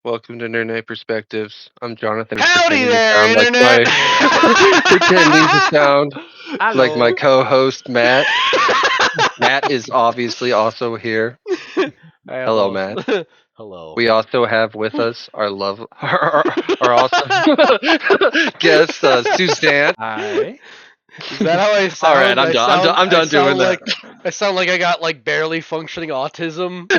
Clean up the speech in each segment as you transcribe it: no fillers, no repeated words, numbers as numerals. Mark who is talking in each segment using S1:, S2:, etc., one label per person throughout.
S1: Welcome to Internet Perspectives. I'm Jonathan.
S2: Howdy there,
S1: Pretending
S2: Internet!
S1: to sound like my
S3: Hello.
S1: co-host Matt. Matt is obviously also here. Hello, Matt.
S2: Hello.
S1: We also have with us our awesome guest, Suzant.
S3: Hi.
S2: Is that how I sound?
S1: All right, I'm done. I'm done doing that.
S2: I sound like I got like barely functioning autism.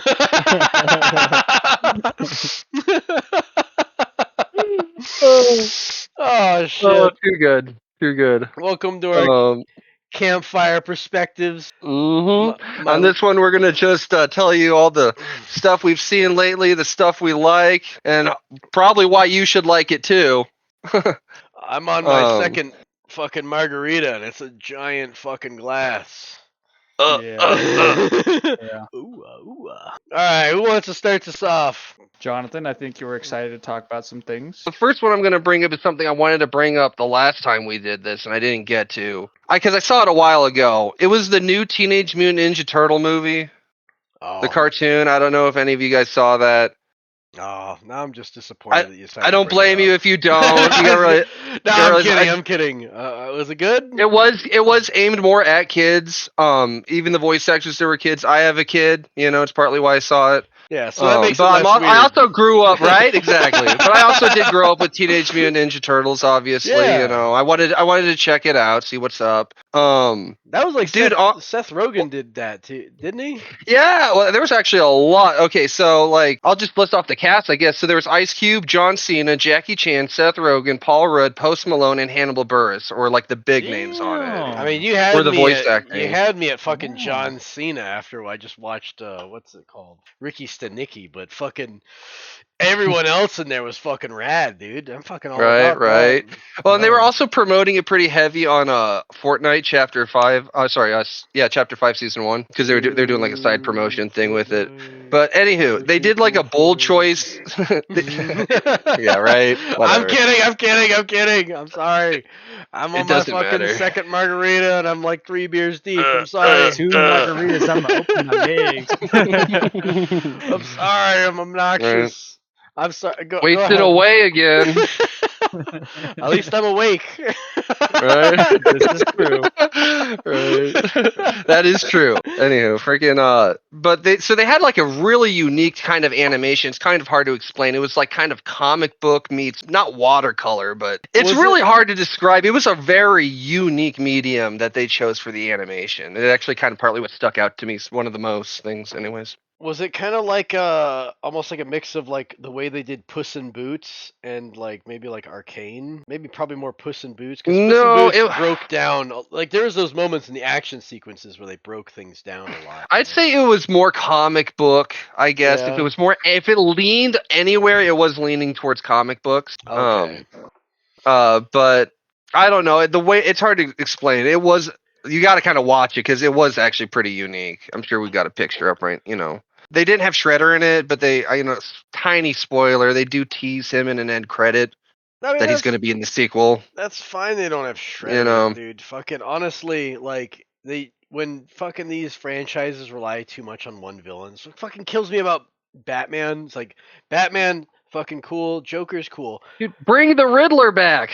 S2: Oh shit!
S1: Oh, too good. Too good.
S2: Welcome to our
S1: Um,
S2: Campfire Perspectives.
S1: On this one, we're gonna just tell you all the stuff we've seen lately, the stuff we like, and probably why you should like it too.
S2: I'm on my second fucking margarita, and it's a giant fucking glass.
S3: Yeah.
S2: Ooh, All right, who wants to start this off?
S3: Jonathan, I think you were excited to talk about some things.
S1: The first one I'm going to bring up is something I wanted to bring up the last time we did this, and I didn't get to. Because I saw it a while ago. It was the new Teenage Mutant Ninja Turtle movie.
S2: Oh.
S1: The cartoon. I don't know if any of you guys saw that.
S2: Oh, now I'm just disappointed that you said
S1: I don't blame you if you don't.
S2: I'm kidding. Was it good?
S1: It was aimed more at kids. Even the voice actors, there were kids. I have a kid. It's partly why I saw it.
S2: Yeah, so that makes it
S1: but
S2: less weird.
S1: I also grew up, right? Exactly. But I also did grow up with Teenage Mutant Ninja Turtles, obviously.
S2: Yeah.
S1: I wanted to check it out, see what's up.
S2: That was like
S1: dude,
S2: Seth Rogen did that too, didn't he?
S1: Yeah, well, there was actually a lot. Okay, so I'll just list off the cast, I guess. So there was Ice Cube, John Cena, Jackie Chan, Seth Rogen, Paul Rudd, Post Malone, and Hannibal Buress, or like the big names on it.
S2: I mean, you had
S1: Or the
S2: me
S1: voice
S2: at,
S1: acting.
S2: You had me at fucking John Cena after I just watched what's it called, Ricky Stenicki, but fucking everyone else in there was fucking rad, dude. I'm fucking all about
S1: Right.
S2: that.
S1: Well, and they were also promoting it pretty heavy on Fortnite Chapter 5. Chapter 5 Season 1, because they're doing like a side promotion thing with it. But anywho, they did like a bold choice. Yeah, right. Whatever.
S2: I'm kidding. I'm sorry. I'm on my fucking second margarita and I'm like 3 beers deep. I'm sorry.
S3: 2 margaritas, I'm open my legs.
S2: I'm sorry, I'm obnoxious. I'm sorry.
S1: Wasted away again.
S2: At least I'm awake.
S1: Right?
S3: This is true.
S1: Right. That is true. Anywho, freaking but they had like a really unique kind of animation. It's kind of hard to explain. It was like kind of comic book meets not watercolor, but it's really hard to describe. It was a very unique medium that they chose for the animation. It actually kind of partly what stuck out to me, one of the most things anyways.
S2: Was it kind of like almost like a mix of like the way they did Puss in Boots and like maybe like Arcane? Maybe probably more Puss in Boots, because Puss in Boots broke down. Like there was those moments in the action sequences where they broke things down a lot.
S1: I'd say it was more comic book, I guess.
S2: Yeah.
S1: If it leaned anywhere, it was leaning towards comic books.
S2: Okay.
S1: But I don't know. The way it's hard to explain. It was, you got to kind of watch it because it was actually pretty unique. I'm sure we got a picture up, right? They didn't have Shredder in it, but they, tiny spoiler, they do tease him in an end credit that he's going to be in the sequel.
S2: That's fine. They don't have Shredder, dude. Fucking honestly, like when fucking these franchises rely too much on one villain, it's what fucking kills me about Batman. It's like Batman. Fucking cool. Joker's cool.
S1: Dude, bring the Riddler back.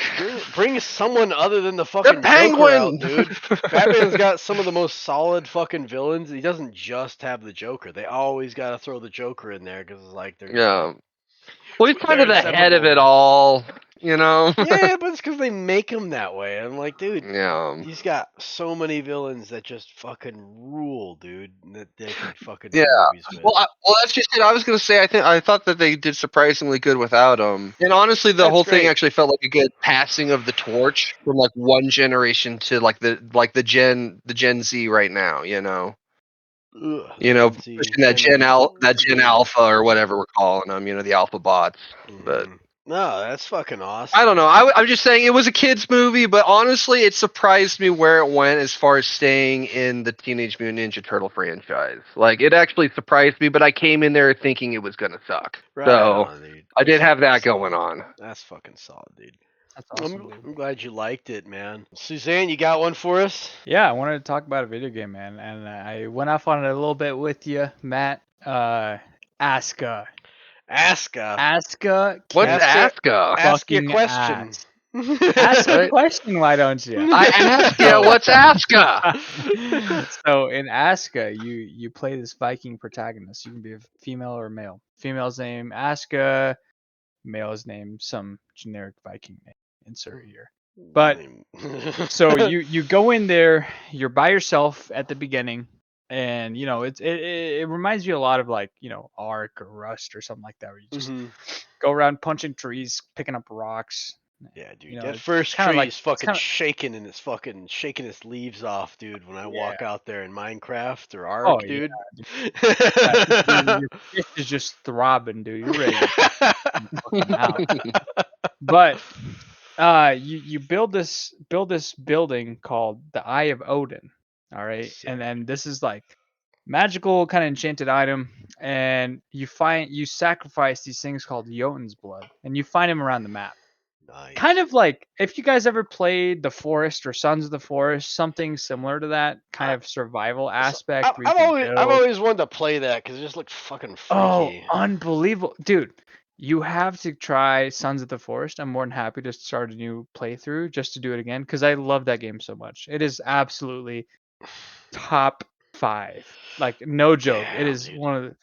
S2: Bring someone other than the fucking
S1: the Penguin,
S2: Joker out, dude. Batman's got some of the most solid fucking villains. He doesn't just have the Joker. They always got to throw the Joker in there because like they're
S1: well, he's kind of the head of it all.
S2: Yeah, but it's because they make him that way. I'm like, dude, he's got so many villains that just fucking rule, dude. That they can fucking do movies with.
S1: Well, that's just it. I was gonna say, I thought that they did surprisingly good without him. And honestly, the whole thing actually felt like a good passing of the torch from like one generation to like the Gen Z right now. Pushing that Gen Alpha or whatever we're calling them. The Alpha bots, but.
S2: No, that's fucking awesome.
S1: I don't know. I'm just saying it was a kid's movie, but honestly, it surprised me where it went as far as staying in the Teenage Mutant Ninja Turtle franchise. Like, it actually surprised me, but I came in there thinking it was going to suck.
S2: Right
S1: so,
S2: on, dude.
S1: I did have that going on.
S2: That's fucking solid, dude.
S3: That's awesome.
S2: I'm glad you liked it, man. Suzanne, you got one for us?
S3: Yeah, I wanted to talk about a video game, man, and I went off on it a little bit with you, Matt. Aska.
S2: Aska.
S3: Aska.
S1: What's
S2: Aska?
S1: Aska?
S2: Ask your
S3: Fucking
S2: question.
S3: ass. Ask a
S1: Right?
S3: question, why don't you?
S1: I ask you, what's Aska?
S3: So in Aska, you play this Viking protagonist. You can be a female or male. Female's name Aska. Male's name some generic Viking name. Insert here. But so you go in there. You're by yourself at the beginning, and you know it reminds you a lot of like Ark or Rust or something like that, where you just go around punching trees, picking up rocks.
S2: Yeah, dude.
S3: You know,
S2: That
S3: it's
S2: first
S3: kind of
S2: tree
S3: like
S2: is fucking shaking and it's fucking shaking its leaves off, dude, when I walk out there in Minecraft or Ark,
S3: oh yeah,
S2: dude.
S3: your fist is just throbbing, dude. You're ready to fucking out. But you build this building called the Eye of Odin. All right.
S2: Sick.
S3: And then this is like magical kind of enchanted item, and you sacrifice these things called Jotun's blood, and you find them around the map.
S2: Nice.
S3: Kind of like if you guys ever played The Forest or Sons of the Forest, something similar to that kind of survival aspect where you can
S2: I've
S3: build.
S2: always wanted to play that because it just looks fucking
S3: Oh,
S2: freaky.
S3: unbelievable. Dude, you have to try Sons of the Forest. I'm more than happy to start a new playthrough just to do it again because I love that game so much. It is absolutely top 5. Like no joke. It
S2: Damn,
S3: is
S2: dude.
S3: one of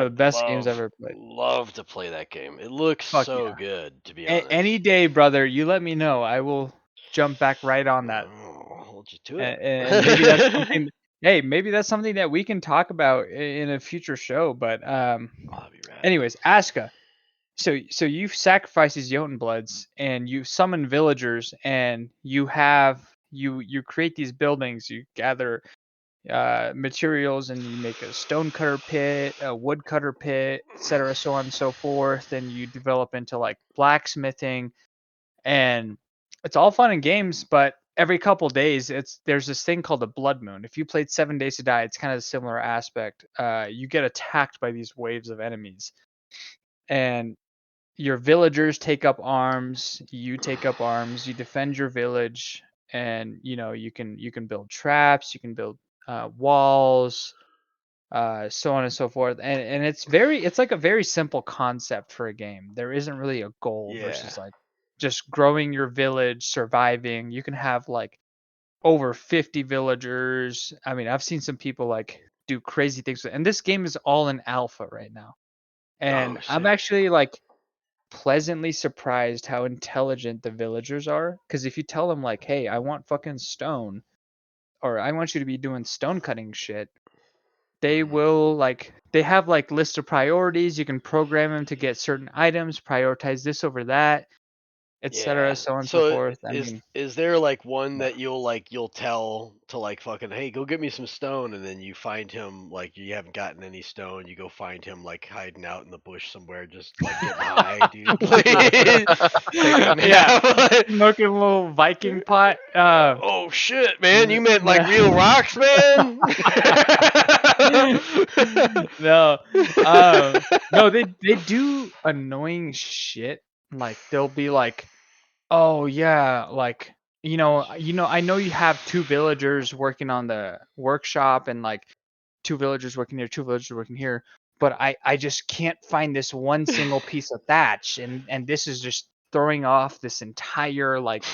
S3: the best games I've ever played.
S2: Love to play that game. It looks
S3: Fuck
S2: so
S3: yeah.
S2: good, to be honest.
S3: Any day, brother, you let me know. I will jump back right on that.
S2: I'll hold you to it.
S3: And maybe that's something. Hey, maybe that's something that we can talk about in a future show. But
S2: That'd be rad.
S3: anyways, Aska. So you sacrifice these Jotun bloods and you summon villagers and you create these buildings. You gather materials and you make a stone cutter pit, a wood cutter pit, etc., so on and so forth. And you develop into like blacksmithing, and it's all fun and games. But every couple days, there's this thing called the blood moon. If you played 7 Days to Die, it's kind of a similar aspect. You get attacked by these waves of enemies, and your villagers take up arms, you take up arms, you defend your village, and you can build traps, you can build walls, so on and so forth. And it's like a very simple concept for a game. There isn't really a goal versus like just growing your village, surviving. You can have like over 50 villagers. I mean, I've seen some people like do crazy things, and this game is all in alpha right now. And I'm actually like pleasantly surprised how intelligent the villagers are, because if you tell them like, hey, I want fucking stone, or I want you to be doing stone cutting shit, they will like, they have like list of priorities. You can program them to get certain items, prioritize this over that, etc., so on and so forth. I mean,
S2: is there like one that you'll tell to like fucking, hey, go get me some stone, and then you find him like you haven't gotten any stone, you go find him like hiding out in the bush somewhere, just like getting high, dude.
S3: Yeah, smoking a little Viking pot.
S2: Oh shit, man! You meant like real rocks, man?
S3: No, no, they do annoying shit. Like they'll be like, oh yeah, like I know you have 2 villagers working on the workshop, and like 2 villagers working here, 2 villagers working here, but I just can't find this one single piece of thatch, and this is just throwing off this entire like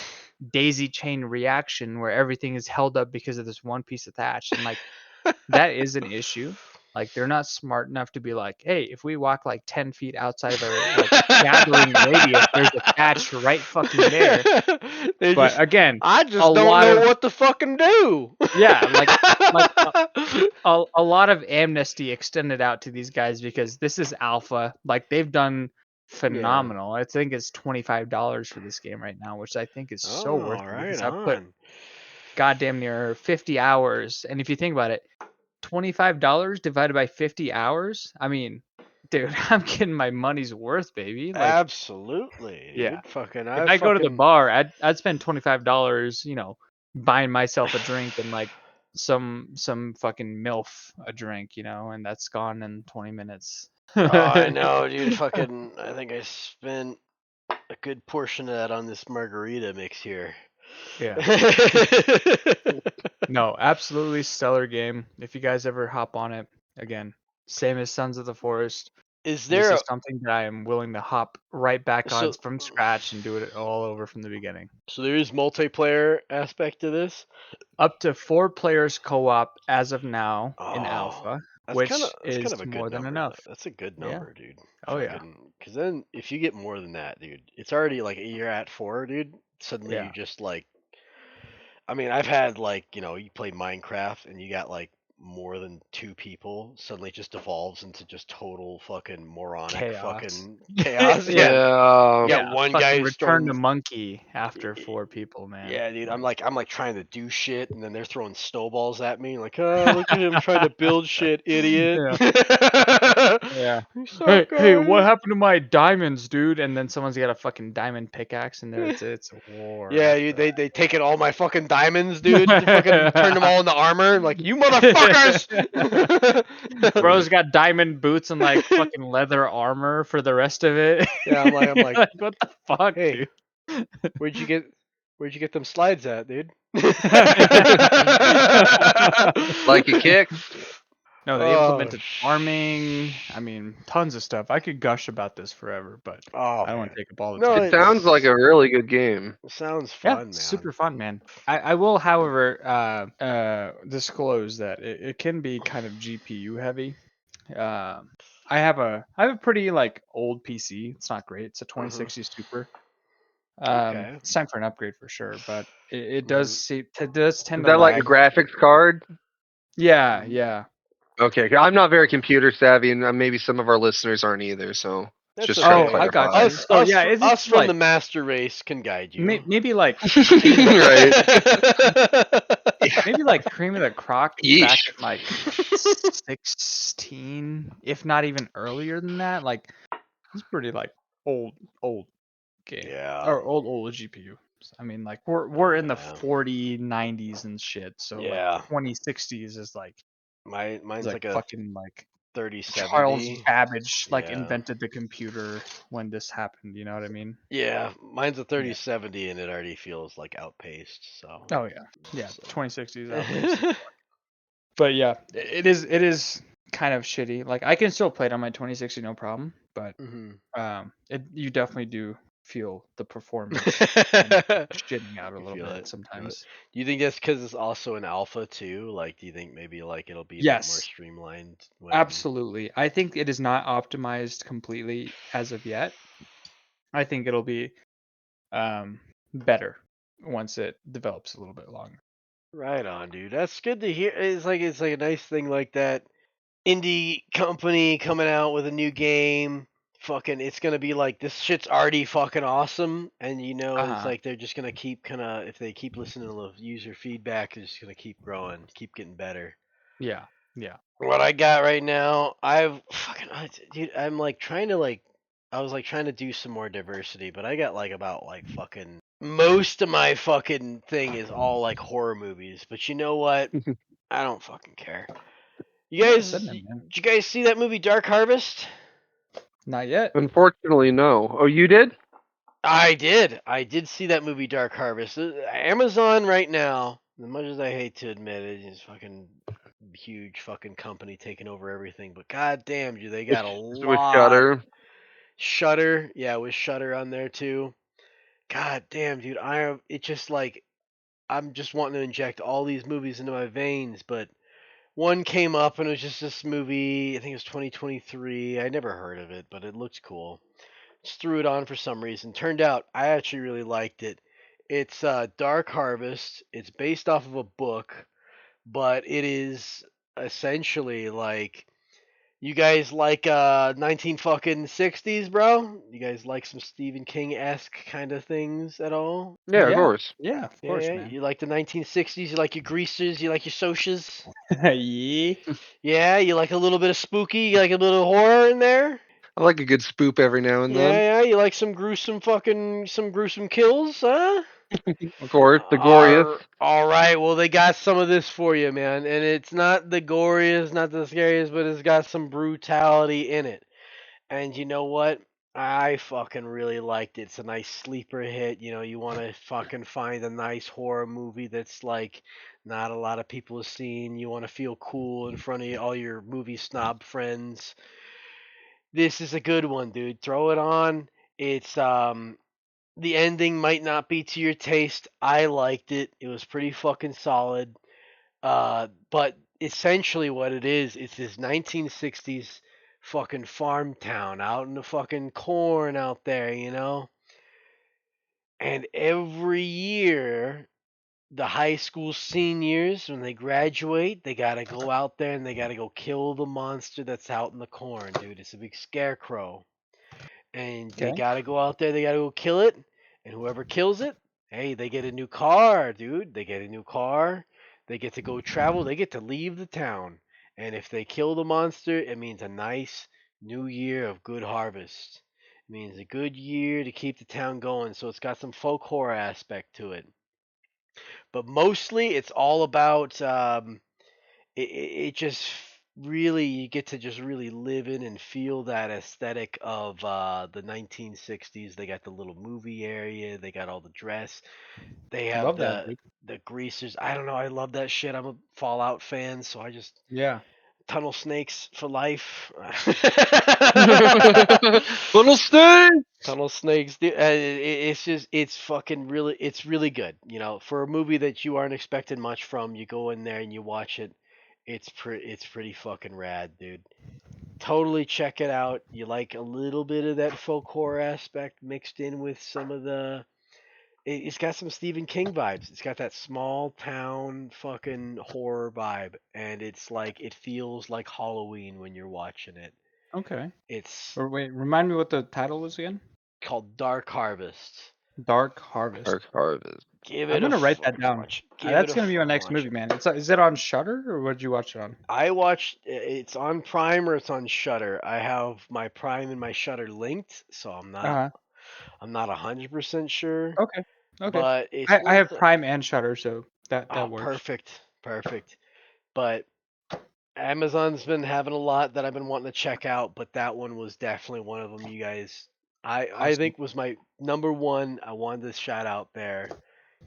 S3: daisy chain reaction where everything is held up because of this one piece of thatch. And like that is an issue. Like they're not smart enough to be like, hey, if we walk like 10 feet outside of our like gathering radius, there's a thatch right fucking there. But again,
S2: I just don't know what to fucking do.
S3: Yeah, like a lot of amnesty extended out to these guys because this is alpha. Like they've done phenomenal. I think it's $25 for this game right now, which I think is so worth it because I put goddamn near 50 hours. And if you think about it, $25 divided by 50 hours, I mean, dude, I'm getting my money's worth, baby. Like,
S2: absolutely.
S3: Yeah.
S2: Dude. Fucking,
S3: if I go to the bar, I'd spend $25, buying myself a drink and like some fucking MILF a drink, and that's gone in 20 minutes.
S2: Oh, I know, dude. Fucking, I think I spent a good portion of that on this margarita mix here.
S3: Yeah. No, absolutely stellar game. If you guys ever hop on it, again, same as Sons of the Forest.
S2: Is
S3: This
S2: there
S3: is something that I am willing to hop right back on
S2: so
S3: from scratch and do it all over from the beginning.
S2: so there is multiplayer aspect to this?
S3: Up to 4 players co-op as of now in
S2: Oh,
S3: alpha,
S2: that's
S3: which
S2: kind
S3: is
S2: of a
S3: more
S2: good
S3: than
S2: number.
S3: enough.
S2: That's a good
S3: Yeah.
S2: number, dude.
S3: Oh yeah.
S2: Because then if you get more than that, dude, it's already like you're at 4, dude. Suddenly
S3: Yeah.
S2: you just like, I mean, I've had like, you play Minecraft and you got like more than 2 people, suddenly it just devolves into just total fucking moronic
S3: Chaos.
S2: fucking chaos.
S3: Yeah.
S2: You got
S3: Yeah.
S2: one
S3: Fucking
S2: guy who's
S3: return
S2: throwing.
S3: to monkey after 4 people, man.
S2: Yeah, dude, I'm like trying to do shit, and then they're throwing snowballs at me. Like, oh, look at him trying to build shit, idiot.
S3: Yeah.
S2: Suck,
S3: Hey, what
S2: guys.
S3: happened to my diamonds, dude? And then someone's got a fucking diamond pickaxe in there. It's a war.
S2: Yeah,
S3: after
S2: they taken all my fucking diamonds, dude. To fucking turn them all into armor. Like, you motherfuckers.
S3: Bro's got diamond boots and like fucking leather armor for the rest of it.
S2: Yeah, I'm like,
S3: what the fuck,
S2: hey,
S3: dude?
S2: where'd you get them slides at, dude?
S1: Like a kick.
S3: No, they
S2: Oh,
S3: implemented farming. I mean, tons of stuff. I could gush about this forever, but
S2: Oh,
S3: I don't want
S2: man.
S3: to take up all the
S2: No,
S3: time.
S1: It sounds like a really good game.
S2: It sounds
S3: Yeah,
S2: fun, man.
S3: super fun, man. I will, however, disclose that it can be kind of GPU heavy. I have a pretty like old PC. It's not great. It's a 2060 Super.
S2: Okay.
S3: It's time for an upgrade for sure, but it
S2: Mhm.
S3: does
S1: Is
S3: tend to
S1: that like a
S3: lag.
S1: graphics card?
S3: Yeah, yeah.
S1: Okay, 'cause I'm not very computer savvy, and maybe some of our listeners aren't either. So
S2: That's
S1: just
S2: okay.
S1: trying to
S3: Oh, I got
S1: clarify.
S3: you.
S2: Us,
S3: So
S2: us,
S3: yeah,
S2: us
S3: it's
S2: from
S3: like
S2: the master race can guide you.
S3: maybe like
S1: Right.
S3: maybe like cream of the crop back
S1: Yeesh.
S3: in like 16, if not even earlier than that. Like it's pretty like old game
S2: Yeah.
S3: or old GPU. I mean, like we're in the
S2: Yeah.
S3: 4090s and shit. So
S2: Yeah.
S3: like 2060s is like
S2: Mine's
S3: like
S2: like a
S3: fucking like
S2: 3070.
S3: Charles Babbage like
S2: Yeah.
S3: invented the computer when this happened. You know what I mean?
S2: Yeah, mine's a 3070 and it already feels like outpaced. So.
S3: Oh yeah,
S2: So.
S3: 2060s outpaced. But yeah, it is kind of shitty. Like I can still play it on my 2060 no problem, but
S2: Mhm.
S3: you definitely do feel the performance shitting out a
S2: You
S3: little
S2: feel
S3: bit
S2: it.
S3: sometimes.
S2: Do you think that's because it's also an alpha too? Like, do you think maybe like it'll be a bit more
S3: Yes,
S2: streamlined when?
S3: absolutely. I think it is not optimized completely as of yet. I think it'll be better once it develops a little bit longer.
S2: Right on, dude. That's good to hear. It's like a nice thing like that. Indie company coming out with a new game. Fucking, it's gonna be like this shit's already fucking awesome, and it's
S3: Uh-huh.
S2: like they're just gonna keep kind of if they keep listening to the user feedback, they're just gonna keep growing, keep getting better.
S3: Yeah. Yeah.
S2: What I got right now, dude, I'm like trying to like, I was like trying to do some more diversity, but I got like about like fucking most of my fucking thing is all like horror movies. But you know what? I don't fucking care.
S3: Send them, man.
S2: Did you guys see that movie Dark Harvest?
S3: Not yet.
S1: Unfortunately, no. Oh, you did?
S2: I did. I did see that movie Dark Harvest. Amazon right now, as much as I hate to admit it, is fucking huge fucking company taking over everything. But goddamn, do they got a
S1: With
S2: lot.
S1: Shutter.
S2: Shutter, yeah, with Shutter on there too. God damn, dude, it's just like I'm just wanting to inject all these movies into my veins, but one came up and it was just this movie. I think it was 2023. I never heard of it, but it looked cool. Just threw it on for some reason. Turned out I actually really liked it. It's Dark Harvest. It's based off of a book, but it is essentially like you guys like 19 fucking 60s, bro? You guys like some Stephen King esque kind of things at all?
S1: Yeah, of course.
S3: Yeah, of course,
S2: Yeah,
S3: man.
S2: you like the 1960s. You like your greasers. You like your Socs.
S3: Yeah.
S2: Yeah, you like a little bit of spooky. You like a little horror in there.
S1: I like a good spoop every now and then.
S2: Yeah, you like some gruesome kills, huh?
S1: Of course, the glorious.
S2: All right, well they got some of this for you, man, and it's not the goriest, not the scariest, but it's got some brutality in it. And you know what? I fucking really liked it. It's a nice sleeper hit. You want to fucking find a nice horror movie that's like not a lot of people have seen. You want to feel cool in front of all your movie snob friends. This is a good one, dude. Throw it on. It's the ending might not be to your taste. I liked it. It was pretty fucking solid. But essentially what it is, it's this 1960s fucking farm town out in the fucking corn out there, you know? And every year, the high school seniors, when they graduate, they gotta go out there and they gotta go kill the monster that's out in the corn, dude. It's a big scarecrow. And they
S3: Okay.
S2: gotta go out there, they gotta go kill it. And whoever kills it, hey, they get a new car, dude. They get a new car. They get to go travel. They get to leave the town. And if they kill the monster, it means a nice new year of good harvest. It means a good year to keep the town going. So it's got some folk horror aspect to it. But mostly it's all about it just really, you get to just really live in and feel that aesthetic of the 1960s. They got the little movie area, they got all the dress, they have
S3: Love that, dude.
S2: the greasers. I don't know, I love that shit. I'm a Fallout fan, so I just
S3: Yeah.
S2: tunnel snakes for life.
S1: Little snake.
S2: Tunnel snakes, dude. It's just, it's fucking really, it's really good. You know, for a movie that you aren't expecting much from, you go in there and you watch it. It's pretty fucking rad, dude. Totally check it out. You like a little bit of that folk horror aspect mixed in with some of the. It's got some Stephen King vibes. It's got that small town fucking horror vibe, and it's like it feels like Halloween when you're watching it.
S3: Okay.
S2: It's
S3: Or wait, remind me what the title was again?
S2: called Dark Harvest.
S3: Dark Harvest.
S1: Dark Harvest.
S2: Give
S3: I'm
S2: it a
S3: gonna write that
S2: fucking
S3: down.
S2: watch. Give it
S3: That's
S2: a
S3: gonna be my
S2: fucking
S3: next
S2: watch.
S3: movie, man. Is it on Shutter or what did you watch it on?
S2: I watched. It's on Prime or it's on Shutter. I have my Prime and my Shutter linked, so I'm not.
S3: Uh-huh.
S2: I'm not 100% sure.
S3: Okay. Okay.
S2: But it's
S3: I have
S2: worth it.
S3: Prime and Shutter, so that
S2: Oh,
S3: works.
S2: perfect. But Amazon's been having a lot that I've been wanting to check out, but that one was definitely one of them. You guys, I
S3: Awesome.
S2: think was my number one. I wanted to shout out there.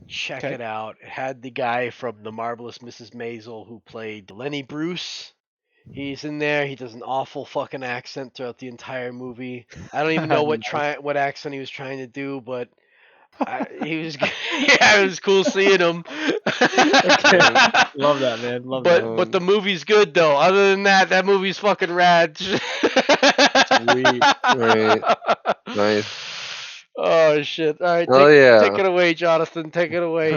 S2: Check
S3: Okay.
S2: it out. It had the guy from The Marvelous Mrs. Maisel who played Lenny Bruce. He's in there. He does an awful fucking accent throughout the entire movie. I don't even know what accent he was trying to do, but he was yeah, it was cool seeing him.
S3: Okay. Love that, man. Love that.
S2: But the movie's good though. Other than that, that movie's fucking rad.
S3: Sweet.
S1: Right. Nice.
S2: Oh shit! All right,
S1: Oh yeah.
S2: take it away, Jonathan. Take it away.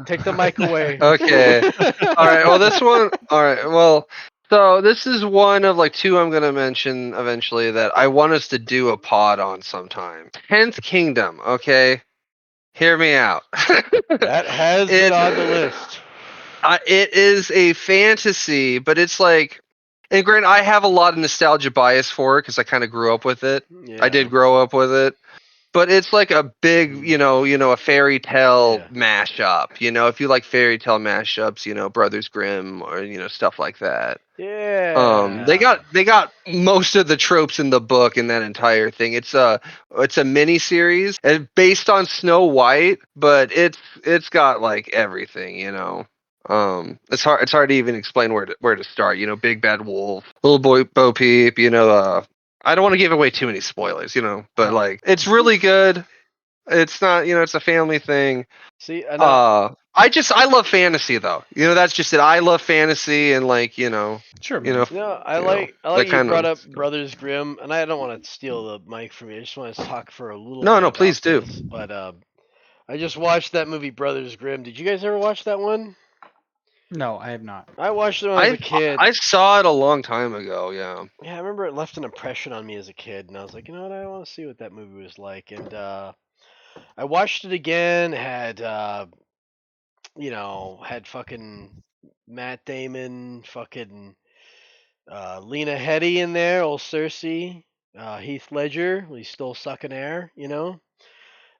S2: Take the mic away.
S1: Okay. All right. Well, this one. All right. Well, so this is one of like two I'm gonna mention eventually that I want us to do a pod on sometime. 10th Kingdom. Okay. Hear me out.
S2: That has been on the list.
S1: It is a fantasy, but it's like, and granted, I have a lot of nostalgia bias for it because I kind of grew up with it.
S2: Yeah.
S1: I did grow up with it. But it's like a big, a fairy tale mashup. If you like fairy tale mashups, Brothers Grimm or stuff like that.
S2: Yeah.
S1: They got most of the tropes in the book in that entire thing. It's a mini series based on Snow White, but it's got like everything. It's hard to even explain where to start. Big bad wolf, little boy Bo Peep. I don't want to give away too many spoilers, but like it's really good. It's not, it's a family thing.
S2: See, I know.
S1: I love fantasy though. That's just it. I love fantasy and like,
S3: Sure, man.
S2: I like you brought up
S1: stuff.
S2: Brothers Grimm, and I don't want to steal the mic from you. I just want to talk for a little bit.
S1: No, please do.
S2: This, but I just watched that movie Brothers Grimm. Did you guys ever watch that one?
S3: No, I have not.
S2: I watched it when I was a kid.
S1: I saw it a long time ago, yeah.
S2: Yeah, I remember it left an impression on me as a kid, and I was like, you know what, I want to see what that movie was like. And I watched it again, had fucking Matt Damon, fucking Lena Headey in there, old Cersei, Heath Ledger, he's still sucking air,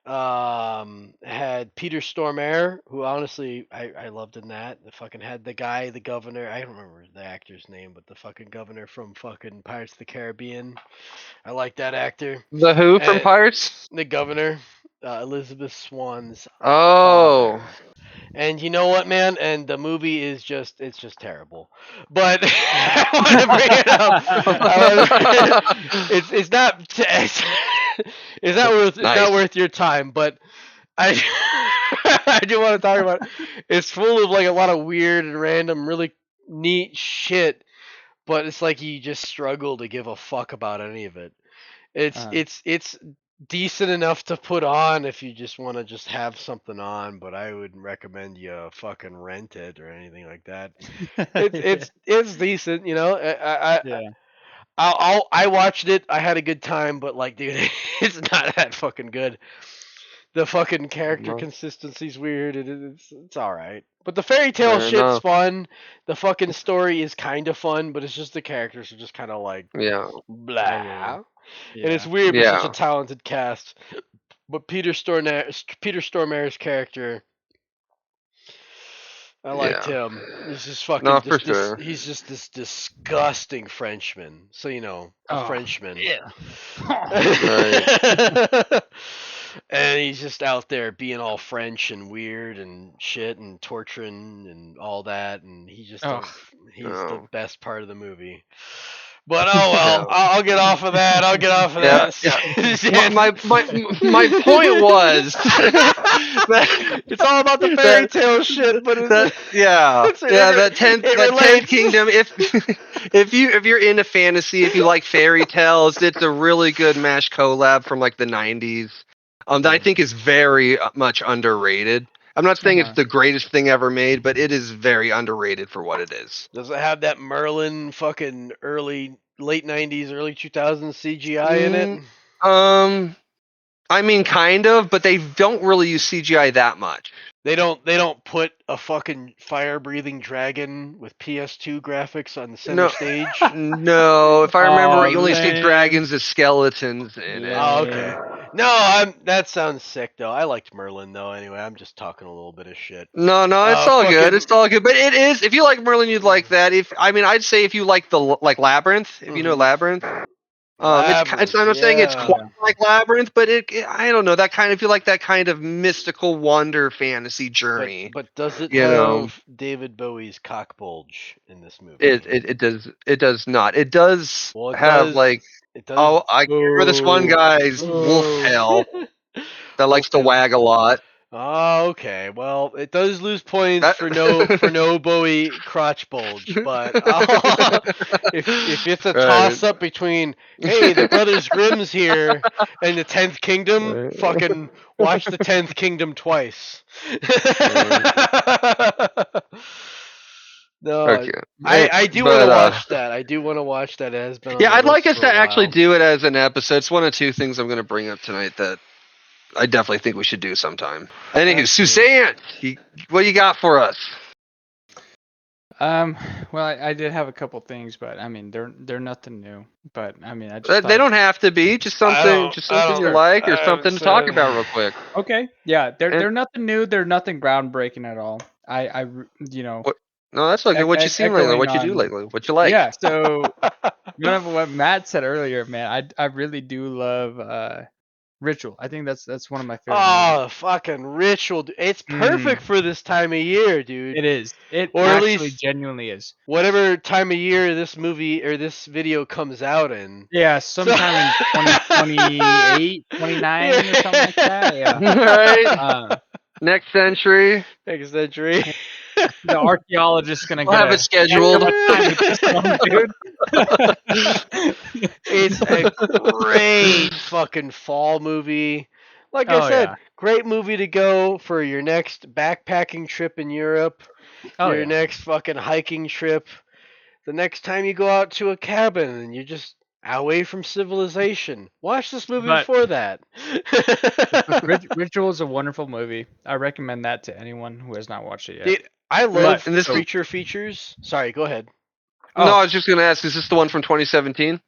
S2: Had Peter Stormare, who honestly I loved in that. The fucking had the guy, the governor. I don't remember the actor's name, but the fucking governor from fucking Pirates of the Caribbean. I like that actor.
S1: The who from Pirates?
S2: The governor, Elizabeth Swann's.
S1: Oh.
S2: Father. And you know what, man? And the movie is it's just terrible. But I want to bring it up. It's not it's
S1: Nice.
S2: not worth your time. But I I do want to talk about it. It's full of like a lot of weird and random, really neat shit. But it's like you just struggle to give a fuck about any of it. It's decent enough to put on if you just want to just have something on, but I wouldn't recommend you fucking rent it or anything like that. It's decent, you know.
S3: Yeah.
S2: I watched it. I had a good time, but like, dude, it's not that fucking good. The fucking character
S1: No,
S2: consistency's weird. It's all right, but the fairy tale
S1: fair
S2: shit's
S1: enough.
S2: fun. The fucking story is kind of fun, but it's just the characters are just kind of like
S1: Yeah.
S2: blah.
S3: Yeah.
S2: And it's weird with such a
S1: Yeah.
S2: talented cast. But Peter Stormare's character, I liked
S1: Yeah.
S2: him. He's just fucking
S1: No, for sure.
S2: he's just this disgusting Frenchman. So you know, a
S3: Oh,
S2: Frenchman.
S3: yeah.
S2: And he's just out there being all French and weird and shit and torturing and all that, and he's
S3: Oh.
S2: the
S1: Oh.
S2: best part of the movie. But oh well,
S1: Yeah.
S2: I'll get off of that. I'll get off of
S1: Yeah.
S2: that.
S1: Yeah. My point was that
S2: It's all about the fairy tale shit, but
S1: that that tenth
S2: relates.
S1: kingdom. If you're into fantasy, if you like fairy tales, it's a really good mash collab from like the 90s. That I think is very much underrated. I'm not saying it's the greatest thing ever made, but it is very underrated for what it is.
S2: Does it have that Merlin fucking late 90s, early 2000s CGI in it?
S1: I mean, kind of, but they don't really use CGI that much.
S2: They don't put a fucking fire-breathing dragon with PS2 graphics on the center stage.
S1: No, if I remember, you only see
S3: man.
S1: dragons as skeletons in it.
S2: Oh, okay. No, that sounds sick though. I liked Merlin though. Anyway, I'm just talking a little bit of shit.
S1: No, it's all good. It's all good. But it is. If you like Merlin, you'd like that. I'd say if you like the Labyrinth, if you know Labyrinth.
S2: Labyrinth,
S1: I'm not saying it's
S2: yeah.
S1: quite like Labyrinth, but I don't know, that kind of, if you like that kind of mystical wonder fantasy journey.
S2: But does it
S1: you
S2: have
S1: know,
S2: David Bowie's cock bulge in this movie?
S1: it does not. It does
S2: Well, it
S1: have
S2: does.
S1: like
S2: It does.
S1: oh, I remember this one guy's wolf tail that likes to wag a lot.
S2: Oh, okay. Well, it does lose points
S1: That-
S2: for no Bowie crotch bulge, but if it's a toss up between hey the Brothers Grimm's here and the 10th Kingdom, fucking watch the 10th Kingdom twice. No,
S1: Okay.
S2: I do want to watch that. I do want to watch that. It has been. On
S1: Yeah,
S2: the
S1: I'd like
S2: list
S1: us
S2: for
S1: to
S2: a
S1: actually
S2: while.
S1: do it as an episode. It's one of two things I'm going to bring up tonight that I definitely think we should do sometime. Anywho, Suzant, what you got for us?
S3: Well, I did have a couple things, but I mean, they're nothing new. But I mean, I just
S1: They
S3: thought,
S1: don't have to be. Just something you like, or something to talk about real quick.
S3: okay, yeah, they're
S1: And-
S3: nothing new. They're nothing groundbreaking at all. You know,
S1: What? No, that's okay. What you seen lately?
S3: echoing
S1: What you do
S3: on-
S1: lately? What you like?
S3: Yeah, so one of what Matt said earlier, man, I really do love Ritual. I think that's one of my favorite movies.
S2: Oh, fucking Ritual. It's perfect for this time of year, dude.
S3: It is. It
S2: Or at
S3: actually
S2: least-
S3: genuinely is.
S2: Whatever time of year this movie or this video comes out in.
S3: Yeah, sometime in 2028, 29 or something like that. Yeah.
S1: Right. Next century.
S2: Next century.
S3: The archaeologist's gonna
S1: We'll have it scheduled.
S3: dude.
S2: It's a great fucking fall movie. Like I said,
S3: yeah.
S2: great movie to go for your next backpacking trip in Europe, your next fucking hiking trip, the next time you go out to a cabin and you're just away from civilization. Watch this movie before that.
S3: Ritual is a wonderful movie. I recommend that to anyone who has not watched it yet.
S2: Dude, I love
S1: And this-
S2: creature features. Sorry, go ahead.
S1: No, I was just gonna ask. Is this the one from 2017?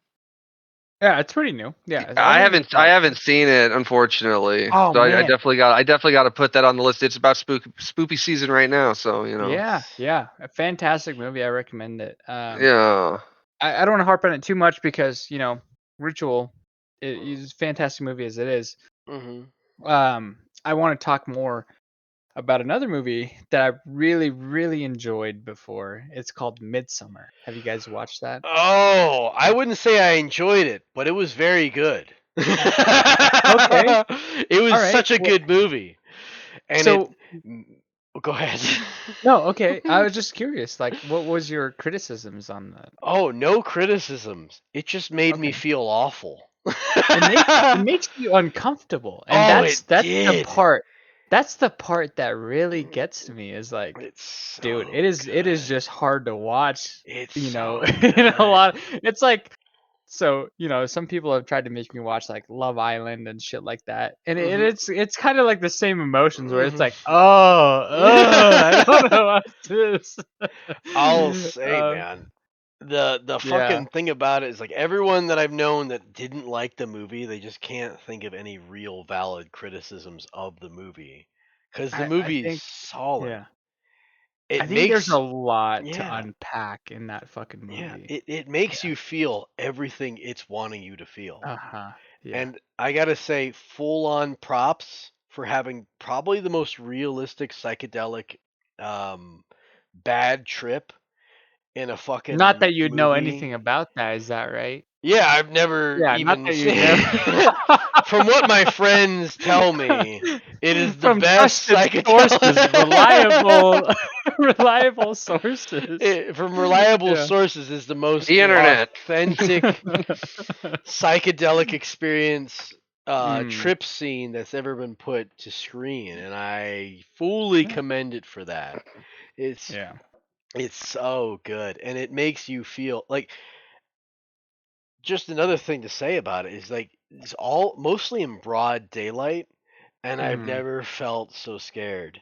S3: Yeah, it's pretty new. Yeah,
S1: I haven't seen it, unfortunately.
S3: Oh,
S1: so I
S3: man.
S1: definitely got to put that on the list. It's about spooky season right now, so you know.
S3: Yeah, a fantastic movie. I recommend it.
S1: Yeah.
S3: I don't want to harp on it too much because Ritual is a fantastic movie as it is.
S2: Mm-hmm.
S3: I want to talk more about another movie that I really, really enjoyed before. It's called Midsommar. Have you guys watched that?
S2: Oh, I wouldn't say I enjoyed it, but it was very good.
S3: Okay.
S2: It was
S3: All right.
S2: such a good movie. And
S3: So
S2: go ahead.
S3: no, okay. I was just curious. Like, what was your criticisms on that?
S2: Oh, no criticisms. It just made me
S3: Okay.
S2: feel awful.
S3: It makes you uncomfortable, and
S2: Oh,
S3: that's
S2: it
S3: the
S2: did.
S3: part. That's the part that really gets to me. Is like,
S2: It's
S3: dude,
S2: so
S3: it is
S2: good.
S3: just hard to watch.
S2: It's
S3: You know,
S2: so
S3: in a
S2: good.
S3: lot. It's like, so some people have tried to make me watch like Love Island and shit like that, and
S2: Mhm.
S3: it's kind of like the same emotions where it's
S2: Mhm.
S3: like, oh, I don't know what this.
S2: I'll say,
S3: um,
S2: man, the
S3: yeah,
S2: fucking thing about it is like everyone that I've known that didn't like the movie, they just can't think of any real valid criticisms of the movie because the
S3: I
S2: movie is
S3: think,
S2: solid.
S3: yeah, I
S2: It
S3: think there's a
S2: makes
S3: lot to
S2: yeah,
S3: unpack in that fucking
S2: yeah,
S3: movie.
S2: it makes
S3: Yeah.
S2: you feel everything it's wanting you to feel.
S3: Uh-huh. Yeah.
S2: And I gotta say, full on props for having probably the most realistic psychedelic um bad trip in a
S3: Not
S2: fucking
S3: that you'd know
S2: movie.
S3: anything about that, is that right?
S2: Yeah, I've never
S3: Yeah, not
S2: even
S3: that you'd
S2: seen.
S3: never
S2: From what my friends tell me, it is the
S3: from
S2: best
S3: trusted sources, reliable
S2: psychedelic.
S3: reliable sources.
S2: From reliable
S3: Yeah.
S2: sources is the most
S1: The internet.
S2: authentic psychedelic experience
S3: Mm,
S2: trip scene that's ever been put to screen, and I fully
S3: yeah.
S2: commend it for that. It's
S3: Yeah.
S2: it's so good, and it makes you feel like just another thing to say about it is like it's all mostly in broad daylight, and I've
S3: Mhm.
S2: never felt so scared.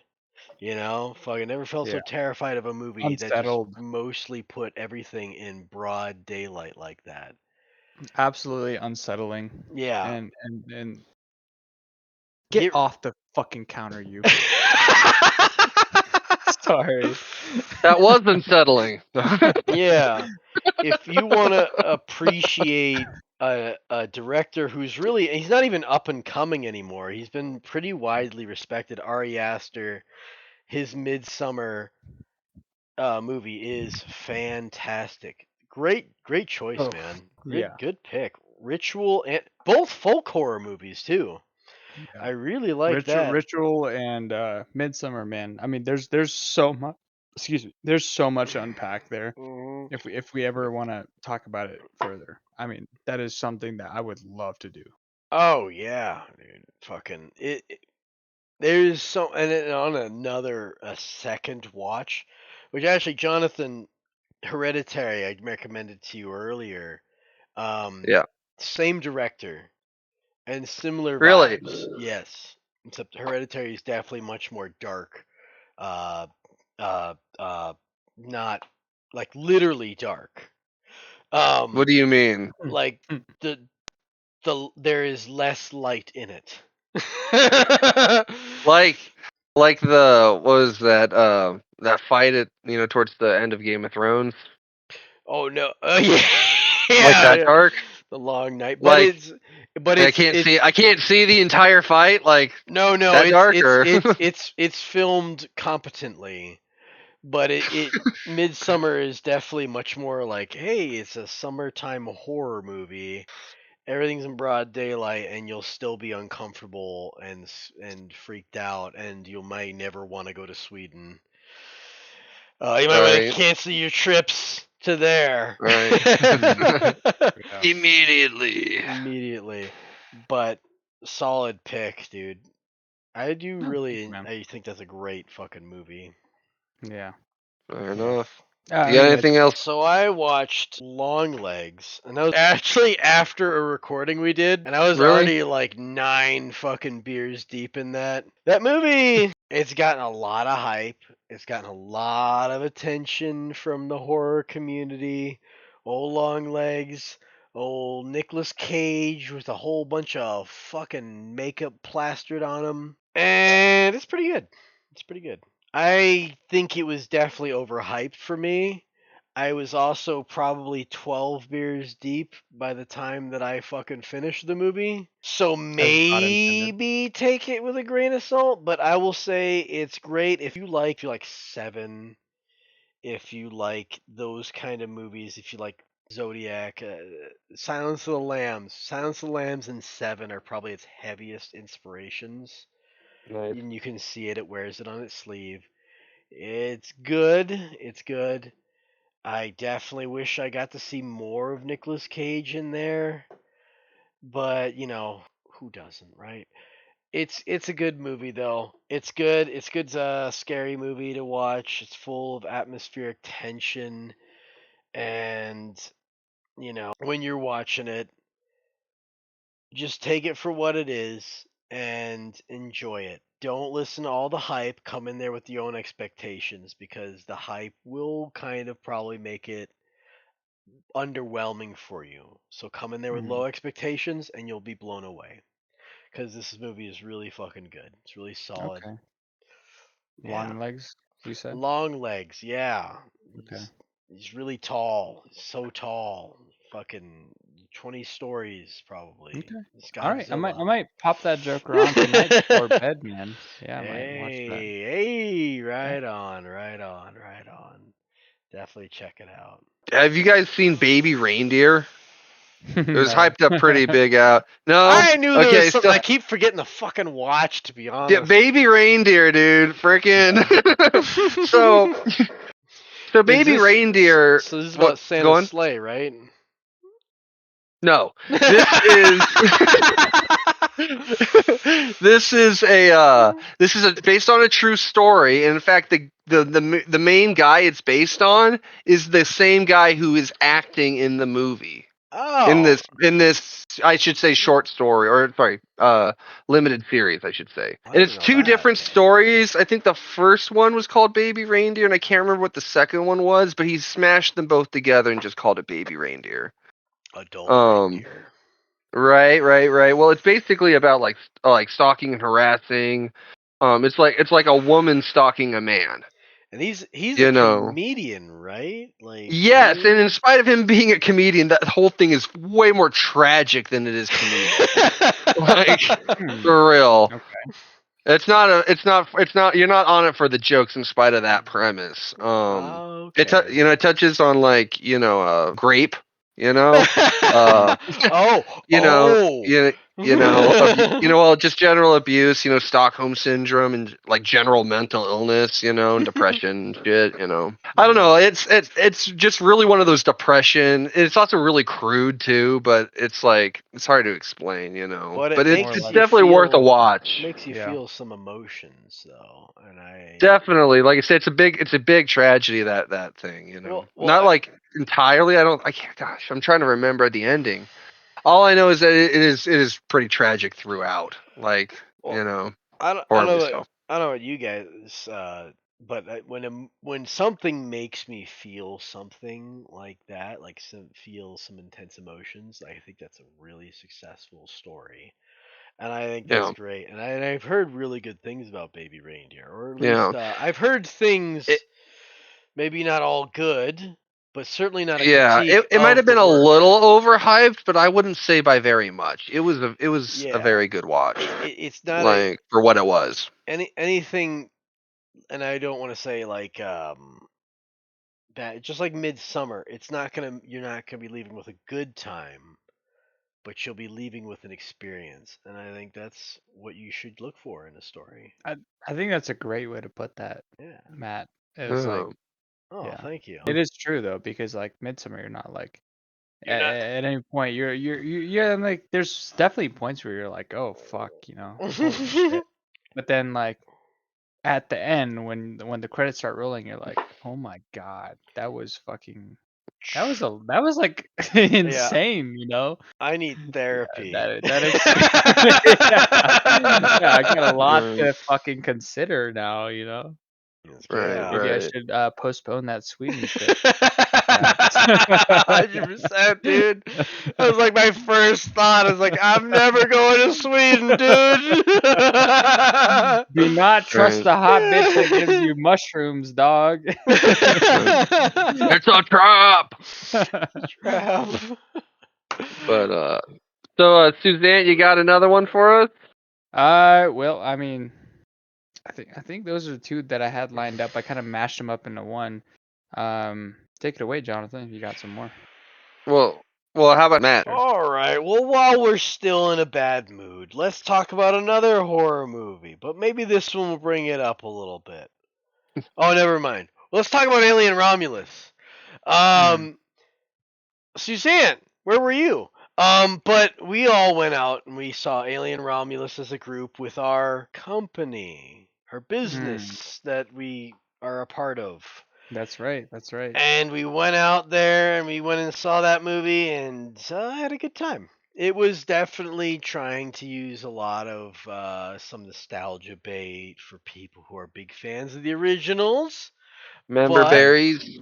S2: Fucking never felt so
S3: Yeah.
S2: terrified of a movie that just
S3: Unsettled.
S2: mostly put everything in broad daylight like that.
S3: Absolutely unsettling.
S2: Yeah.
S3: And get
S2: Get
S3: off the fucking counter, you. Sorry.
S1: That was unsettling.
S2: Yeah. If you want to appreciate a director who's really he's not even up and coming anymore. He's been pretty widely respected. Ari Aster, his Midsummer movie is fantastic. Great choice,
S3: Oh,
S2: man. Good
S3: yeah.
S2: good pick. Ritual and both folk horror movies too.
S3: Yeah.
S2: I really like that.
S3: Ritual and Midsummer, man. I mean, there's so much. Excuse me. There's so much to unpack there.
S2: Mhm.
S3: If we ever want to talk about it further, I mean, that is something that I would love to do.
S2: Oh yeah, dude. Fucking there's so and then on another a second watch, which actually Jonathan Hereditary I recommended to you earlier. Um,
S1: Yeah.
S2: Same director and similar
S1: Really?
S2: vibes. Yes, except Hereditary is definitely much more dark. Uh, uh, uh, Not like literally dark.
S1: What do you mean?
S2: Like the there is less light in it.
S1: Like the what was that that fight at towards the end of Game of Thrones?
S2: Oh no! Yeah,
S1: Like
S2: yeah,
S1: that
S2: yeah.
S1: dark?
S2: The long night, but
S1: Like I can't
S2: it's
S1: see the entire fight like
S2: no,
S1: that dark or
S2: it's filmed competently, but it Midsummer is definitely much more like, hey, it's a summertime horror movie. Everything's in broad daylight, and you'll still be uncomfortable and freaked out, and you might never want to go to Sweden. You might want to
S1: right,
S2: cancel your trips to there.
S1: right.
S3: Mm, yeah.
S1: Immediately.
S2: Immediately. But solid pick, dude. I do
S3: No, thank you,
S2: really
S3: man.
S2: I think that's a great fucking movie.
S3: Yeah.
S1: Fair
S2: Yeah.
S1: enough.
S3: I
S1: You got
S3: mean,
S1: anything else?
S2: So I watched Long Legs, and that was actually after a recording we did, and I was
S1: Really?
S2: already like 9 fucking beers deep in that. That movie, it's gotten a lot of hype. It's gotten a lot of attention from the horror community. Old Long Legs, old Nicolas Cage with a whole bunch of fucking makeup plastered on him. And it's pretty good. It's pretty good. I think it was definitely overhyped for me. I was also probably 12 beers deep by the time that I fucking finished the movie. So
S3: not intended.
S2: maybe take it with a grain of salt, but I will say it's great if you like Seven, if you like those kind of movies, if you like Zodiac, Silence of the Lambs. Silence of the Lambs and Seven are probably its heaviest inspirations.
S1: Nice.
S2: And you can see it wears it on its sleeve. It's good. It's good. I definitely wish I got to see more of Nicolas Cage in there, but who doesn't, right? It's a good movie though. It's good. It's good. Scary movie to watch. It's full of atmospheric tension, and when you're watching it, just take it for what it is and enjoy it. Don't listen to all the hype. Come in there with your own expectations because the hype will kind of probably make it underwhelming for you. So come in there with low expectations and you'll be blown away. Because this movie is really fucking good. It's really solid.
S3: Okay.
S2: Yeah.
S3: Long legs, you said?
S2: Long legs, yeah.
S3: Okay.
S2: He's really tall. He's so tall. Fucking 20 stories probably.
S3: Okay.
S2: It's
S3: All right. I
S2: Godzilla.
S3: might pop that Joker on tonight before bed, man. Yeah, I might watch that.
S2: Hey, right on. Definitely check it out.
S1: Have you guys seen Baby Reindeer? It was
S3: No.
S1: hyped up pretty big out. No.
S2: I knew there was
S1: Okay,
S2: something.
S1: so
S2: I keep forgetting to fucking watch, to be
S1: yeah,
S2: honest.
S1: Baby Reindeer, dude, freaking. so Baby Reindeer.
S2: So this is
S1: What?
S2: about
S1: Go
S2: Santa's
S1: on.
S2: sleigh, right?
S1: No, this is this is based on a true story. And in fact, the main guy it's based on is the same guy who is acting in the movie.
S2: Oh.
S1: In this I should say short story, or sorry, limited series I should say.
S2: I
S1: And it's
S2: didn't know
S1: two
S2: that.
S1: different stories. I think the first one was called Baby Reindeer, and I can't remember what the second one was, but he smashed them both together and just called it Baby Reindeer.
S2: Adult reindeer.
S1: Right. Well, it's basically about like stalking and harassing. It's like a woman stalking a man.
S2: And he's a comedian, right? Like
S1: yes, and in spite of him being a comedian, that whole thing is way more tragic than it is comedic. Like for real.
S3: Okay.
S1: It's not. You're not on it for the jokes in spite of that premise.
S2: Okay.
S1: It touches on grape. Just general abuse, Stockholm syndrome and like general mental illness, and depression shit, I don't know. It's just really one of those depression. It's also really crude too, but it's like it's hard to explain, But it's definitely worth a watch.
S2: Makes you feel some emotions though, and
S1: definitely, like I said, it's a big tragedy that thing, Not like entirely. Gosh, I'm trying to remember the ending. All I know is that it is pretty tragic throughout. Like,
S2: I don't know what you guys, but when something makes me feel something like that, like feel some intense emotions, I think that's a really successful story, and I think that's great. And I've heard really good things about Baby Reindeer, or at least I've heard things. Maybe not all good, but certainly not a critique.
S1: It might have been a little overhyped, but I wouldn't say by very much. It was a very good watch.
S2: It's not
S1: like for what it was.
S2: Anything, and I don't want to say like bad. Just like Midsommar, you're not gonna be leaving with a good time, but you'll be leaving with an experience, and I think that's what you should look for in a story.
S3: I think that's a great way to put that.
S2: Yeah,
S3: Matt. It was like.
S2: Oh, thank you.
S3: It is true though, because like Midsommar, you're not like at any point you're like there's definitely points where you're like, oh fuck, holy shit. But then like at the end when the credits start rolling, you're like, oh my god, that was like insane,
S2: I need therapy.
S3: That is I got a lot to fucking consider now,
S1: Right,
S3: Maybe I should postpone that Sweden trip.
S2: 100%, dude. That was like my first thought. I was like, I'm never going to Sweden, dude.
S3: Do not trust the hot bitch that gives you mushrooms, dog.
S1: It's a trap.
S2: Trap.
S1: But so Suzanne, you got another one for us?
S3: Well, I mean, I think those are the two that I had lined up. I kind of mashed them up into one. Take it away, Jonathan, if you got some more.
S1: Well, how about Matt?
S2: All right. Well, while we're still in a bad mood, let's talk about another horror movie. But maybe this one will bring it up a little bit. Oh, never mind. Let's talk about Alien Romulus. Suzanne, where were you? But we all went out and we saw Alien Romulus as a group with our company, our business that we are a part of.
S3: That's right. That's right.
S2: And we went out there and we went and saw that movie and had a good time. It was definitely trying to use a lot of some nostalgia bait for people who are big fans of the originals.
S1: Member
S2: But
S1: berries.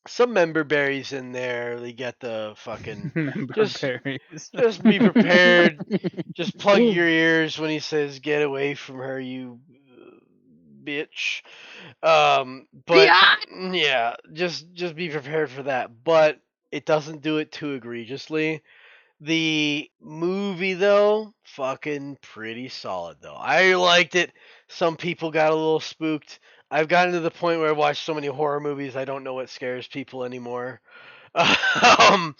S2: some member berries in there. They get the fucking
S3: Just
S2: just be prepared. Just plug your ears when he says "Get away from her, you bitch." But yeah, just be prepared for that. But it doesn't do it too egregiously. The movie though, fucking pretty solid though. I liked it. Some people got a little spooked. I've gotten to the point where I watch so many horror movies I don't know what scares people anymore. I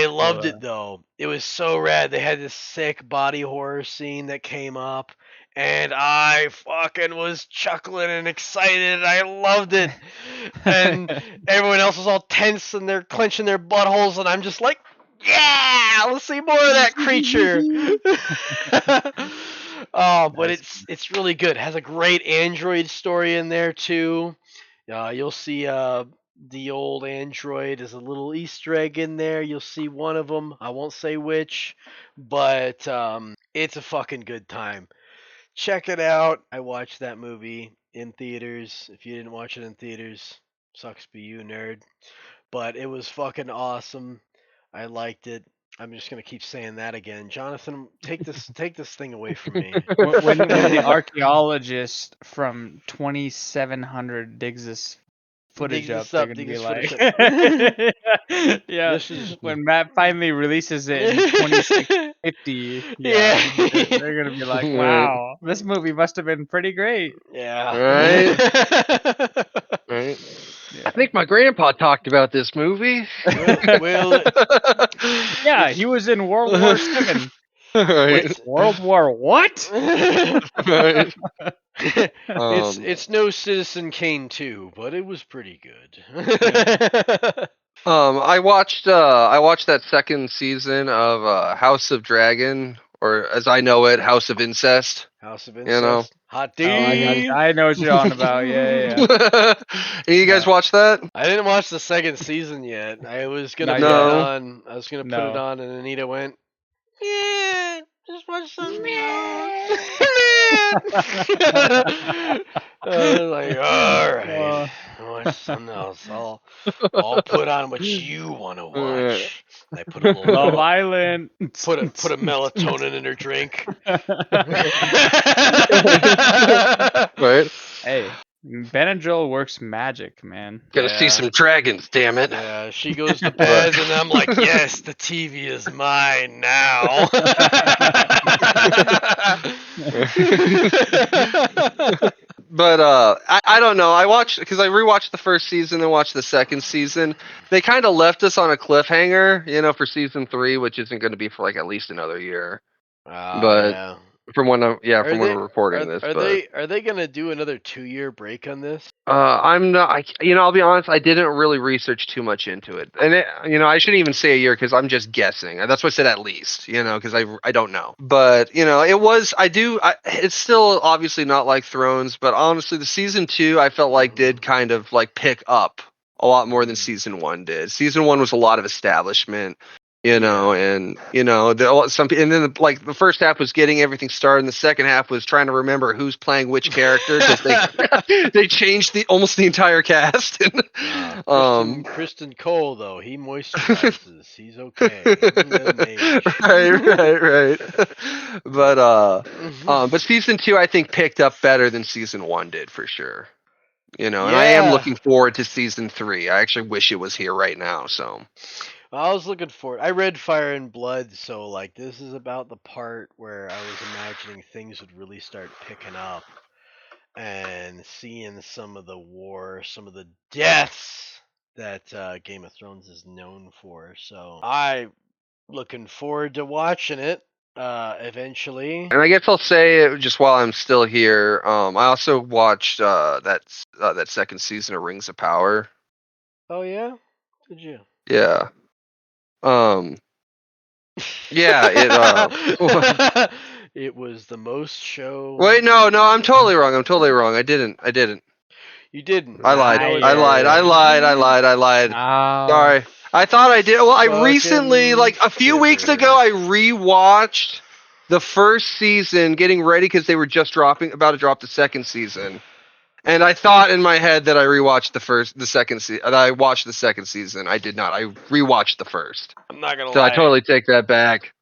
S2: loved it though. It was so rad. They had this sick body horror scene that came up, and I fucking was chuckling and excited. I loved it, and everyone else was all tense and they're clenching their buttholes, and I'm just like, yeah, let's see more of that creature. Oh, but it's really good. It has a great android story in there too. You'll see the old android is a little Easter egg in there. You'll see one of them. I won't say which, but it's a fucking good time. Check it out. I watched that movie in theaters. If you didn't watch it in theaters, sucks be you, nerd. But it was fucking awesome. I liked it. I'm just gonna keep saying that again. Jonathan, take this thing away from me.
S3: when the archaeologist from 2700 digs this footage up, they're gonna be like, yeah. When Matt finally releases it in 2650, they're gonna be like, wow, this movie must have been pretty great.
S2: Yeah.
S1: Right. Yeah. I think my grandpa talked about this movie.
S2: Well,
S3: yeah, he was in World War VII.
S1: Right.
S3: Wait, World War what?
S1: Right.
S2: It's no Citizen Kane 2, but it was pretty good.
S1: I watched that second season of House of Dragon, or as I know it, House of Incest.
S2: House of Incest.
S1: You know.
S2: Hot
S3: D.
S2: I
S3: know what you're on about. Yeah.
S1: You guys watch that?
S2: I didn't watch the second season yet. I was gonna put it on. I was gonna put it on, and Anita went, "Yeah, just watch something else." I was like, "All right, watch something else. I'll put on what you want to watch." I put a little
S3: Love Island.
S2: Put a melatonin in her drink.
S1: Right.
S3: Hey, Benadryl works magic, man.
S1: Gotta see some dragons, damn it.
S2: Yeah, she goes to bed and I'm like, yes, the TV is mine now.
S1: But I don't know. I watched because I rewatched the first season and watched the second season. They kind of left us on a cliffhanger, for season 3, which isn't going to be for like at least another year. But from when we're recording this.
S2: Are they gonna do another 2-year break on this?
S1: I'm not. I'll be honest. I didn't really research too much into it, and I shouldn't even say a year because I'm just guessing. That's why I said at least. Because I don't know. But it was. It's still obviously not like Thrones, but honestly, the season 2 I felt like did kind of like pick up a lot more than season 1 did. Season 1 was a lot of establishment. You know, and and then like the first half was getting everything started, and the second half was trying to remember who's playing which character because they changed almost the entire cast.
S2: Kristen Cole though, he moisturizes. He's okay.
S1: Right. But season 2 I think picked up better than season 1 did for sure. You know, and I am looking forward to season 3. I actually wish it was here right now. So.
S2: I was looking for it. I read Fire and Blood, so like this is about the part where I was imagining things would really start picking up and seeing some of the war, some of the deaths that Game of Thrones is known for. So I'm looking forward to watching it eventually.
S1: And I guess I'll say it just while I'm still here. I also watched that second season of Rings of Power.
S2: Oh yeah, did you?
S1: Yeah. Yeah.
S2: It was the most show.
S1: Wait, no, I'm totally wrong. I didn't.
S2: You didn't.
S1: I lied. I lied.
S3: Oh.
S1: Sorry. I thought I did. Well, I recently, like a few weeks ago, I rewatched the first season, getting ready because they were just about to drop the second season. And I thought in my head that I rewatched the second season. I watched the second season. I did not. I rewatched the first.
S2: I'm not gonna lie.
S1: So I totally take that back.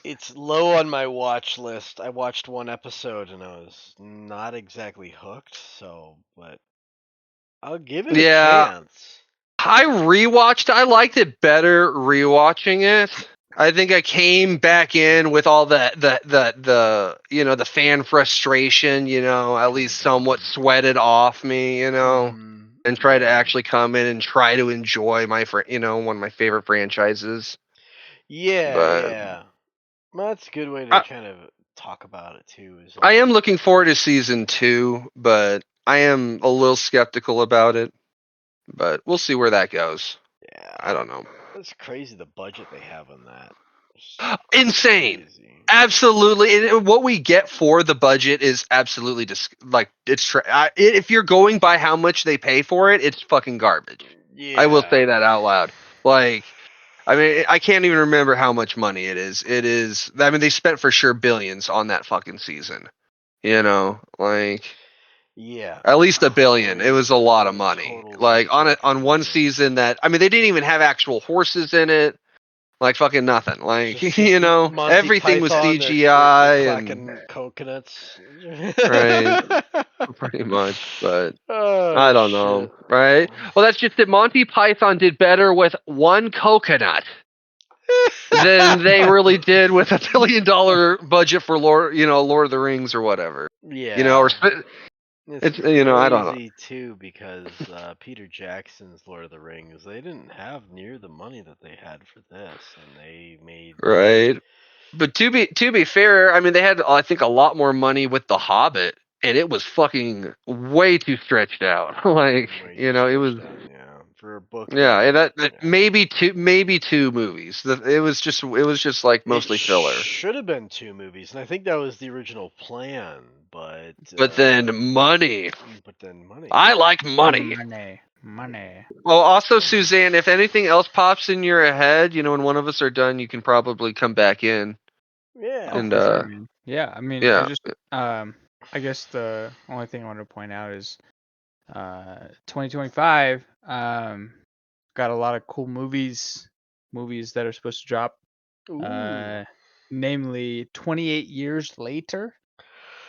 S2: It's low on my watch list. I watched one episode and I was not exactly hooked. So, but I'll give it a chance.
S1: I rewatched. I liked it better rewatching it. I think I came back in with all the the fan frustration, at least somewhat sweated off me, and try to actually come in and try to enjoy my one of my favorite franchises.
S2: Yeah. Well, that's a good way to kind of talk about it too.
S1: I am looking forward to season 2, but I am a little skeptical about it. But we'll see where that goes.
S2: Yeah.
S1: I don't know.
S2: It's crazy the budget they have on that.
S1: Insane. Crazy. Absolutely. And what we get for the budget is absolutely if you're going by how much they pay for it, it's fucking garbage. Yeah. I will say that out loud. Like, I mean, I can't even remember how much money it is. I mean, they spent for sure billions on that fucking season.
S2: Yeah.
S1: At least $1 billion. It was a lot of money. Totally on one season they didn't even have actual horses in it. Like fucking nothing. Like everything was CGI
S2: and coconuts.
S1: Right. Pretty much, but I don't know. Right? Well, that's just that Monty Python did better with one coconut than they really did with $1 billion budget for Lord of the Rings or whatever.
S2: Yeah.
S1: It's I don't know
S2: too, because Peter Jackson's Lord of the Rings, they didn't have near the money that they had for this, and they made
S1: right. But to be fair, I mean they had I think a lot more money with The Hobbit, and it was fucking way too stretched out. Like it was
S2: for a book.
S1: Yeah, maybe two movies. It was just like mostly filler.
S2: Should have been 2 movies, and I think that was the original plan.
S1: But then money. I like money.
S3: Money.
S1: Well, also Suzanne, if anything else pops in your head, when one of us are done, you can probably come back in.
S2: Yeah.
S1: And
S3: yeah, I mean, I guess the only thing I want to point out is 2025 got a lot of cool movies that are supposed to drop. Namely 28 Years Later.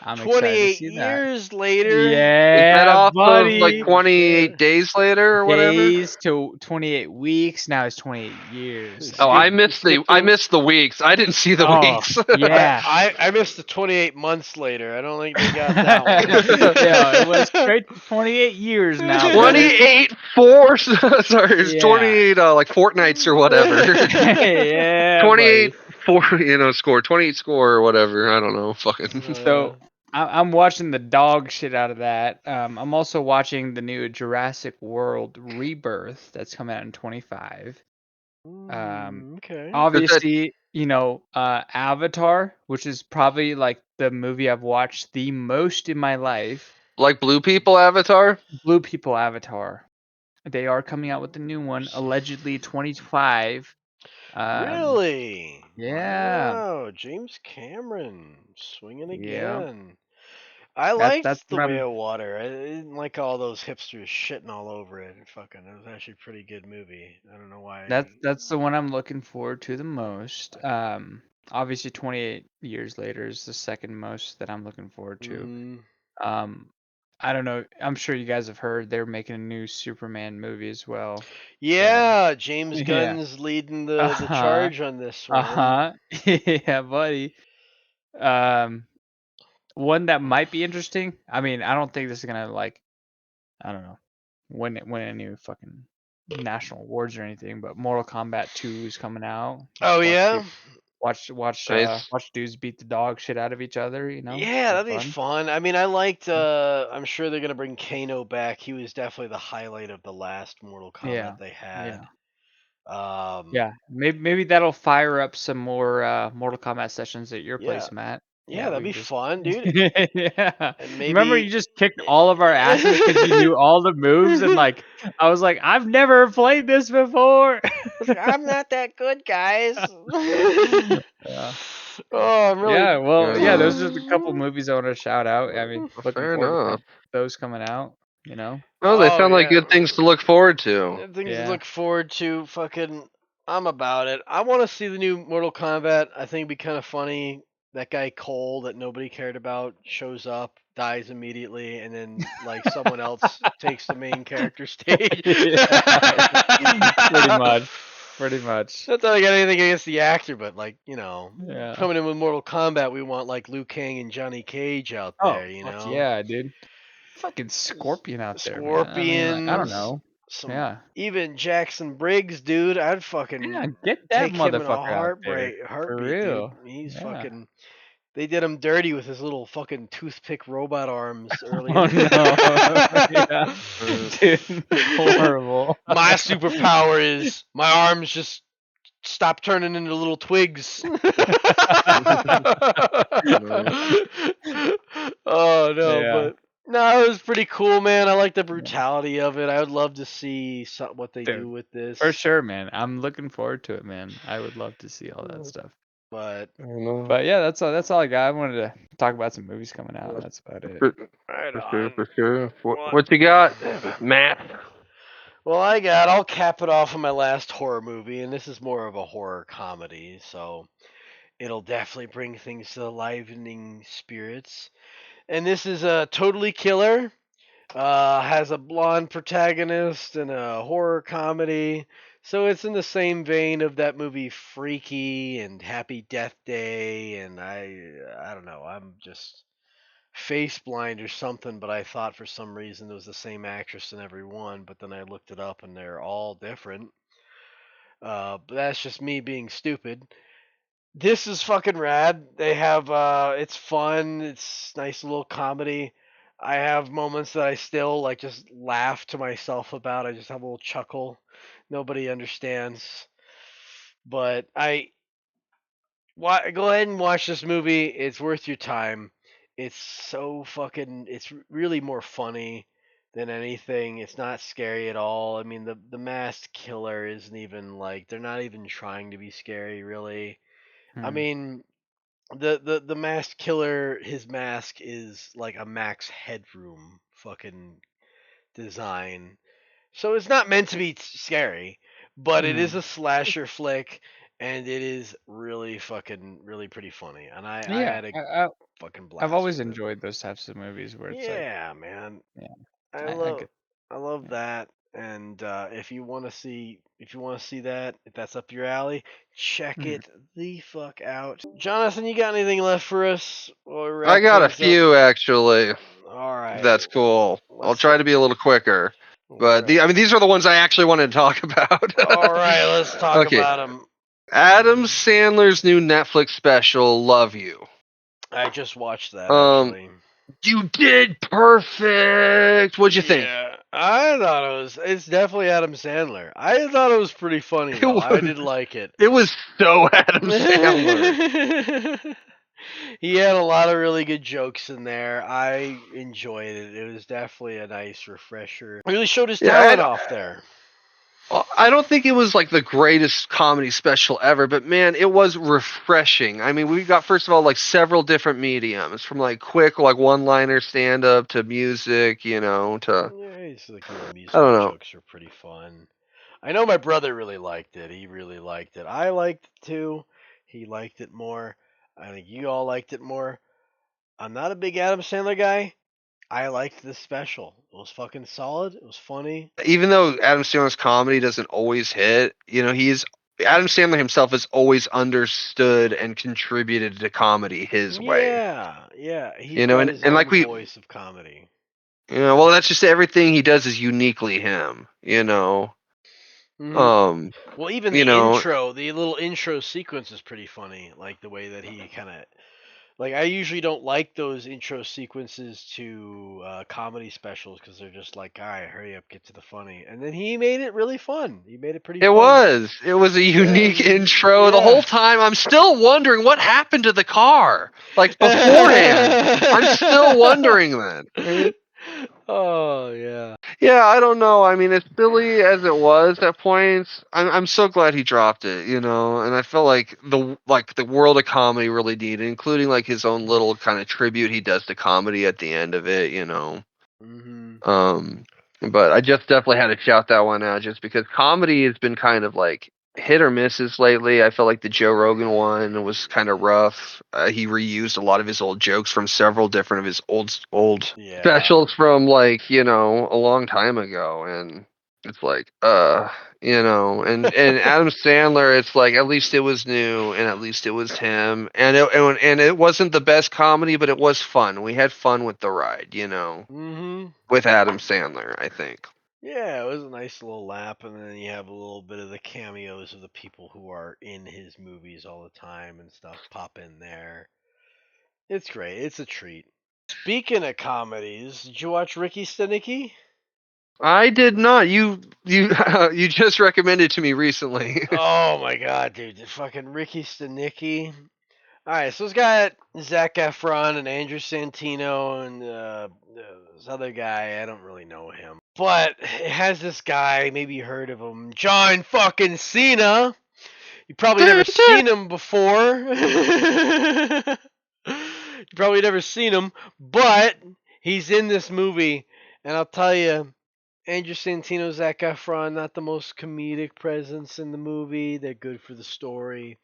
S3: I'm
S2: 28 years later.
S3: Yeah,
S1: is that off
S3: buddy.
S1: Of like 28 days later or whatever?
S3: Days to 28 weeks. Now it's 28 years.
S1: Oh, I missed the weeks. I didn't see the weeks.
S3: Yeah,
S2: I missed the 28 months later. I don't think they got that one.
S3: Yeah, it was straight to 28 years now.
S1: 28 it's 28 like fortnights or whatever.
S3: Yeah,
S1: 28 score 28 score or whatever. I don't know. Fucking.
S3: So I'm watching the dog shit out of that. I'm also watching the new Jurassic World Rebirth that's coming out in 25.
S2: Okay.
S3: Obviously, Avatar, which is probably like the movie I've watched the most in my life.
S1: Like Blue People Avatar?
S3: Blue People Avatar. They are coming out with a new one, allegedly 25.
S2: Really?
S3: Yeah.
S2: Wow, James Cameron swinging
S3: Yeah.
S2: again. I
S3: That's
S2: liked The
S3: what
S2: Way
S3: I'm.
S2: of Water. I didn't like all those hipsters shitting all over it. It was actually a pretty good movie. I don't know why.
S3: That's the one I'm looking forward to the most. Obviously, 28 years later is the second most that I'm looking forward to.
S2: Mm-hmm.
S3: Um, I don't know. I'm sure you guys have heard they're making a new Superman movie as well.
S2: Yeah, James
S3: Yeah.
S2: Gunn's leading the
S3: Uh-huh.
S2: charge on this one.
S3: Uh-huh. Yeah, buddy. Um, one that might be interesting. I mean, I don't think this is gonna I don't know, win any fucking national awards or anything, but Mortal Kombat 2 is coming out.
S2: Oh
S3: Just
S2: yeah?
S1: Nice.
S3: watch dudes beat the dog shit out of each other, should
S2: Yeah,
S3: be
S2: that'd be
S3: fun.
S2: fun. I mean, I liked I'm sure they're gonna bring Kano back. He was definitely the highlight of the last Mortal
S3: Yeah.
S2: Kombat they
S3: Yeah.
S2: had. Um
S3: Yeah. Maybe that'll fire up some more Mortal Kombat sessions at your
S2: yeah.
S3: place, Matt.
S2: Yeah,
S3: Yeah,
S2: that'd
S3: we
S2: be
S3: can just
S2: fun, dude.
S3: yeah.
S2: And
S3: Remember you
S2: maybe
S3: just kicked all of our asses because you knew all the moves and I was like, I've never played this before.
S2: was like, I'm not that good, guys.
S3: Yeah.
S2: Oh, I'm really.
S3: Yeah, well,
S1: Fair
S3: yeah,
S1: enough.
S3: those are the couple movies I want to shout out. I mean, looking
S1: Fair
S3: forward to
S1: enough.
S3: those coming out.
S1: No, they
S2: Oh
S1: sound like
S2: yeah.
S1: good things to look forward to.
S2: Things to
S3: Yeah.
S2: look forward to. Fucking, I'm about it. I want to see the new Mortal Kombat. I think it'd be kind of funny. That guy Cole that nobody cared about shows up, dies immediately, and then like someone else takes the main character stage.
S3: Yeah. Pretty much. Pretty much.
S2: Not that I got anything against the actor, but
S3: Yeah.
S2: coming in with Mortal Kombat, we want like Liu Kang and Johnny Cage out
S3: Oh,
S2: there,
S3: fuck yeah, dude. Fucking Scorpion out there, man. I mean, I don't
S2: Scorpions,
S3: know.
S2: some
S3: Yeah.
S2: even Jackson Briggs, dude. I'd
S3: Yeah,
S2: fucking
S3: get that
S2: take him in a
S3: motherfucker out there. For
S2: heartbeat, dude.
S3: real.
S2: He's
S3: Yeah.
S2: fucking. They did him dirty with his little fucking toothpick robot arms early
S3: Oh
S2: in.
S3: no. Yeah. Dude, horrible.
S2: My superpower is my arms just stop turning into little twigs. Oh no,
S3: Yeah.
S2: but no, it was pretty cool, man. I like the brutality of it. I would love to see what they do
S3: Dude,
S2: with this.
S3: for sure, man. I'm looking forward to it, man. I would love to see all that stuff.
S2: But
S3: But yeah, that's all I got. I wanted to talk about some movies coming out. That's about it.
S2: right
S1: For
S2: on.
S1: sure. What you got, Matt?
S2: Well, I'll cap it off on my last horror movie, and this is more of a horror comedy, so it'll definitely bring things to the livening spirits. And this is a Totally Killer. Has a blonde protagonist and a horror comedy. So it's in the same vein of that movie Freaky and Happy Death Day, and I don't know, I'm just face blind or something, but I thought for some reason it was the same actress in every one, but then I looked it up and they're all different. But that's just me being stupid. This is fucking rad. They have it's fun, it's nice little comedy. I have moments that I still like just laugh to myself about. I just have a little chuckle. Nobody understands. But go ahead and watch this movie. It's worth your time. It's so fucking it's really more funny than anything. It's not scary at all. I mean, the masked killer isn't even like they're not even trying to be scary really. I
S3: Hmm.
S2: mean, the masked killer, his mask is like a max headroom fucking design. So it's not meant to be scary, but it is
S3: Hmm.
S2: a slasher flick and it is really fucking really pretty funny. And I
S3: Yeah,
S2: had a fucking
S3: I've
S2: blast
S3: always
S2: with it.
S3: enjoyed those types of movies where it's like,
S2: Yeah, man.
S3: yeah,
S2: I
S3: I
S2: love
S3: get,
S2: I love
S3: yeah.
S2: that. And if you want to see that, if that's up your alley, check
S3: Hmm.
S2: it the fuck out. Jonathan, you got anything left for us? While we
S1: I
S2: wrap
S1: got a
S2: things up.
S1: few actually.
S2: All right.
S1: That's cool. I'll
S2: Let's
S1: try to be a little quicker. But
S2: right.
S1: these are the ones I actually wanted to talk about.
S2: All right, let's talk
S1: Okay.
S2: about them.
S1: Adam Sandler's new Netflix special, Love You.
S2: I just watched that actually.
S1: You did perfect. What'd you think?
S2: Yeah, I thought it's definitely Adam Sandler. I thought it was pretty funny though. I did like it.
S1: It was so Adam Sandler.
S2: He had a lot of really good jokes in there. I enjoyed it. It was definitely a nice refresher. Really showed his talent off there.
S1: I don't think it was like the greatest comedy special ever, but man, it was refreshing. I mean, we got first of all like several different mediums, from like quick like one-liner stand-up to music, to
S2: Yeah, it's like the
S1: I
S2: musical
S1: don't know.
S2: jokes are pretty fun. I know my brother really liked it. He really liked it. I liked it too. He liked it more. I think you all liked it more. I'm not a big Adam Sandler guy. I liked this special. It was fucking solid. It was funny.
S1: Even though Adam Sandler's comedy doesn't always hit, Adam Sandler himself has always understood and contributed to comedy his way.
S2: Yeah, yeah. He's
S1: You know,
S2: got
S1: and,
S2: his
S1: and like
S2: own
S1: we
S2: voice of comedy.
S1: well that's just everything he does is uniquely him.
S2: Hmm.
S1: Um,
S2: Well, even
S1: you
S2: the
S1: know,
S2: intro, the little intro sequence is pretty funny. Like the way that he kind of like. I usually don't like those intro sequences to comedy specials because they're just like, "All right, hurry up, get to the funny." And then he made it really fun. He made it pretty
S1: it
S2: fun.
S1: was. It was a
S2: Yeah,
S1: unique intro. The
S2: yeah.
S1: whole time I'm still wondering what happened to the car. Like beforehand. I'm still wondering that.
S2: Oh yeah.
S1: Yeah, I don't know. I mean, as silly as it was at points, I'm so glad he dropped it. And I feel like the world of comedy really needed, including like his own little kind of tribute he does to comedy at the end of it.
S2: Hmm.
S1: Um, but I just definitely had to shout that one out just because comedy has been kind of like hit or misses lately. I felt like the Joe Rogan one was kind of rough. He reused a lot of his old jokes from several different of his old
S2: Yeah.
S1: specials from like a long time ago, and it's like and Adam Sandler, it's like at least it was new and at least it was him, and it wasn't the best comedy, but it was fun. We had fun with the ride.
S2: Hmm.
S1: With Adam Sandler, I think.
S2: Yeah, it was a nice little lap, and then you have a little bit of the cameos of the people who are in his movies all the time and stuff pop in there. It's great. It's a treat. Speaking of comedies, did you watch Ricky Stenicki?
S1: I did not. You you just recommended to me recently.
S2: Oh my god, dude, the fucking Ricky Stenicki. All right, so it's got Zac Efron and Andrew Santino and this other guy. I don't really know him, but it has this guy. Maybe you heard of him, John fucking Cena. You probably never seen him before. You probably never seen him, but he's in this movie, and I'll tell you, Andrew Santino, Zac Efron, not the most comedic presence in the movie. They're good for the story.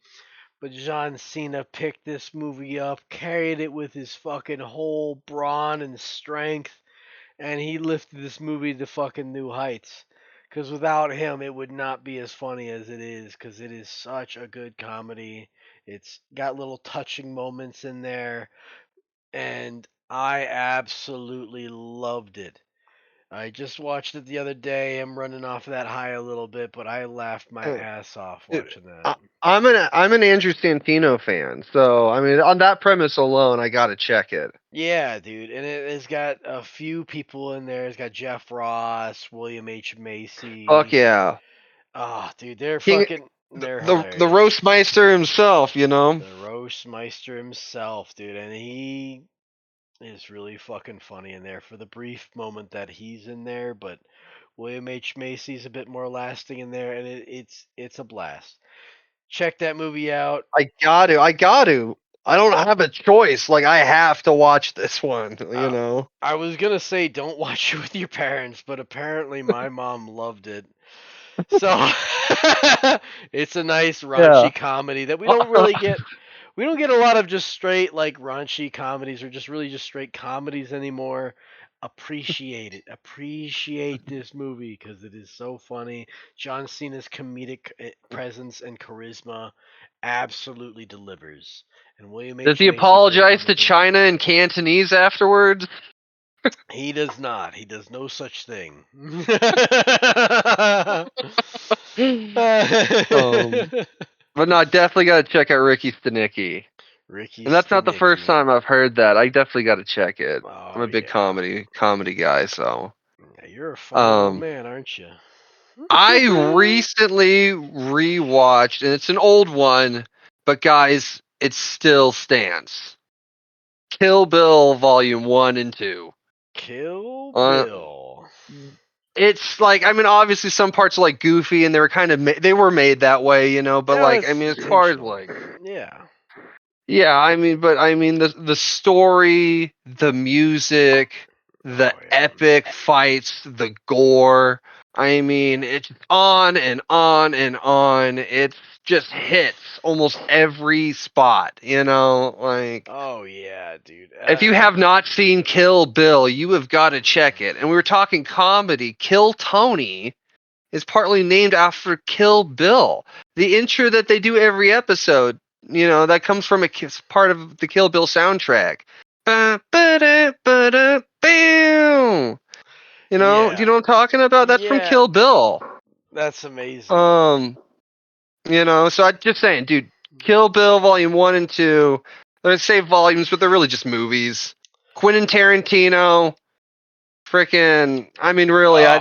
S2: But John Cena picked this movie up, carried it with his fucking whole brawn and strength, and he lifted this movie to fucking new heights. Because without him, it would not be as funny as it is, because it is such a good comedy. It's got little touching moments in there, and I absolutely loved it. I just watched it the other day. I'm running off that high a little bit, but I laughed my ass off watching that.
S1: I'm an Andrew Santino fan, so I mean, on that premise alone, I gotta check it.
S2: Yeah, dude, and it has got a few people in there. It's got Jeff Ross, William H.
S1: Fuck
S2: Macy.
S1: yeah,
S2: Oh, dude, they're
S1: King,
S2: fucking, they're
S1: the
S2: hilarious.
S1: roastmeister himself.
S2: The Roastmeister himself, dude, and he is really fucking funny in there for the brief moment that he's in there. But William H. Macy's a bit more lasting in there, and it's a blast. Check that movie out.
S1: I got to. I don't have a choice. Like I have to watch this one.
S2: Uh, I was gonna say don't watch it with your parents, but apparently my mom loved it. So it's a nice
S1: Yeah.
S2: raunchy comedy that we don't really get. We don't get a lot of just straight like raunchy comedies or just really just straight comedies anymore. Appreciate it. Appreciate this movie because it is so funny. John Cena's comedic presence and charisma absolutely delivers. And William
S1: Does
S2: H.
S1: he
S2: Macy's very
S1: apologize
S2: funny
S1: to
S2: too.
S1: China in Cantonese afterwards?
S2: He does not. He does no such thing.
S1: um, but no, I definitely got to check out Ricky Stenicki.
S2: Ricky
S1: And that's not the first
S2: Stenicki.
S1: time I've heard that. I definitely got to check it. I'm
S2: Oh
S1: a big
S2: yeah.
S1: comedy guy, so.
S2: Yeah, you're a funny little
S1: Um,
S2: man, aren't you?
S1: I recently rewatched, and it's an old one, but guys, it still stands. Kill Bill Volume 1 and 2.
S2: Kill
S1: Uh,
S2: Bill.
S1: it's like, I mean, obviously some parts are like goofy and they were kind of they were made that way, you know. But
S2: Yeah,
S1: like,
S2: it's
S1: I mean, as far as
S2: intentional.
S1: like,
S2: Yeah.
S1: yeah, I mean, but I mean the story, the music, the
S2: Oh, yeah.
S1: epic fights, the gore. I mean, it's on and on and on. It just hits almost every spot, you know, like.
S2: Oh yeah, dude.
S1: If you have not seen Kill Bill, you have got to check it. And we were talking comedy. Kill Tony is partly named after Kill Bill. The intro that they do every episode, you know, that comes from a part of the Kill Bill soundtrack. Ba, ba-da, ba-da, bam. You know, do you know what I'm talking about? That's from Kill Bill.
S2: That's amazing.
S1: You know, so I'm just saying, dude, Kill Bill Volume 1 and 2, let's say volumes, but they're really just movies. Quentin Tarantino, freaking, I mean, really, I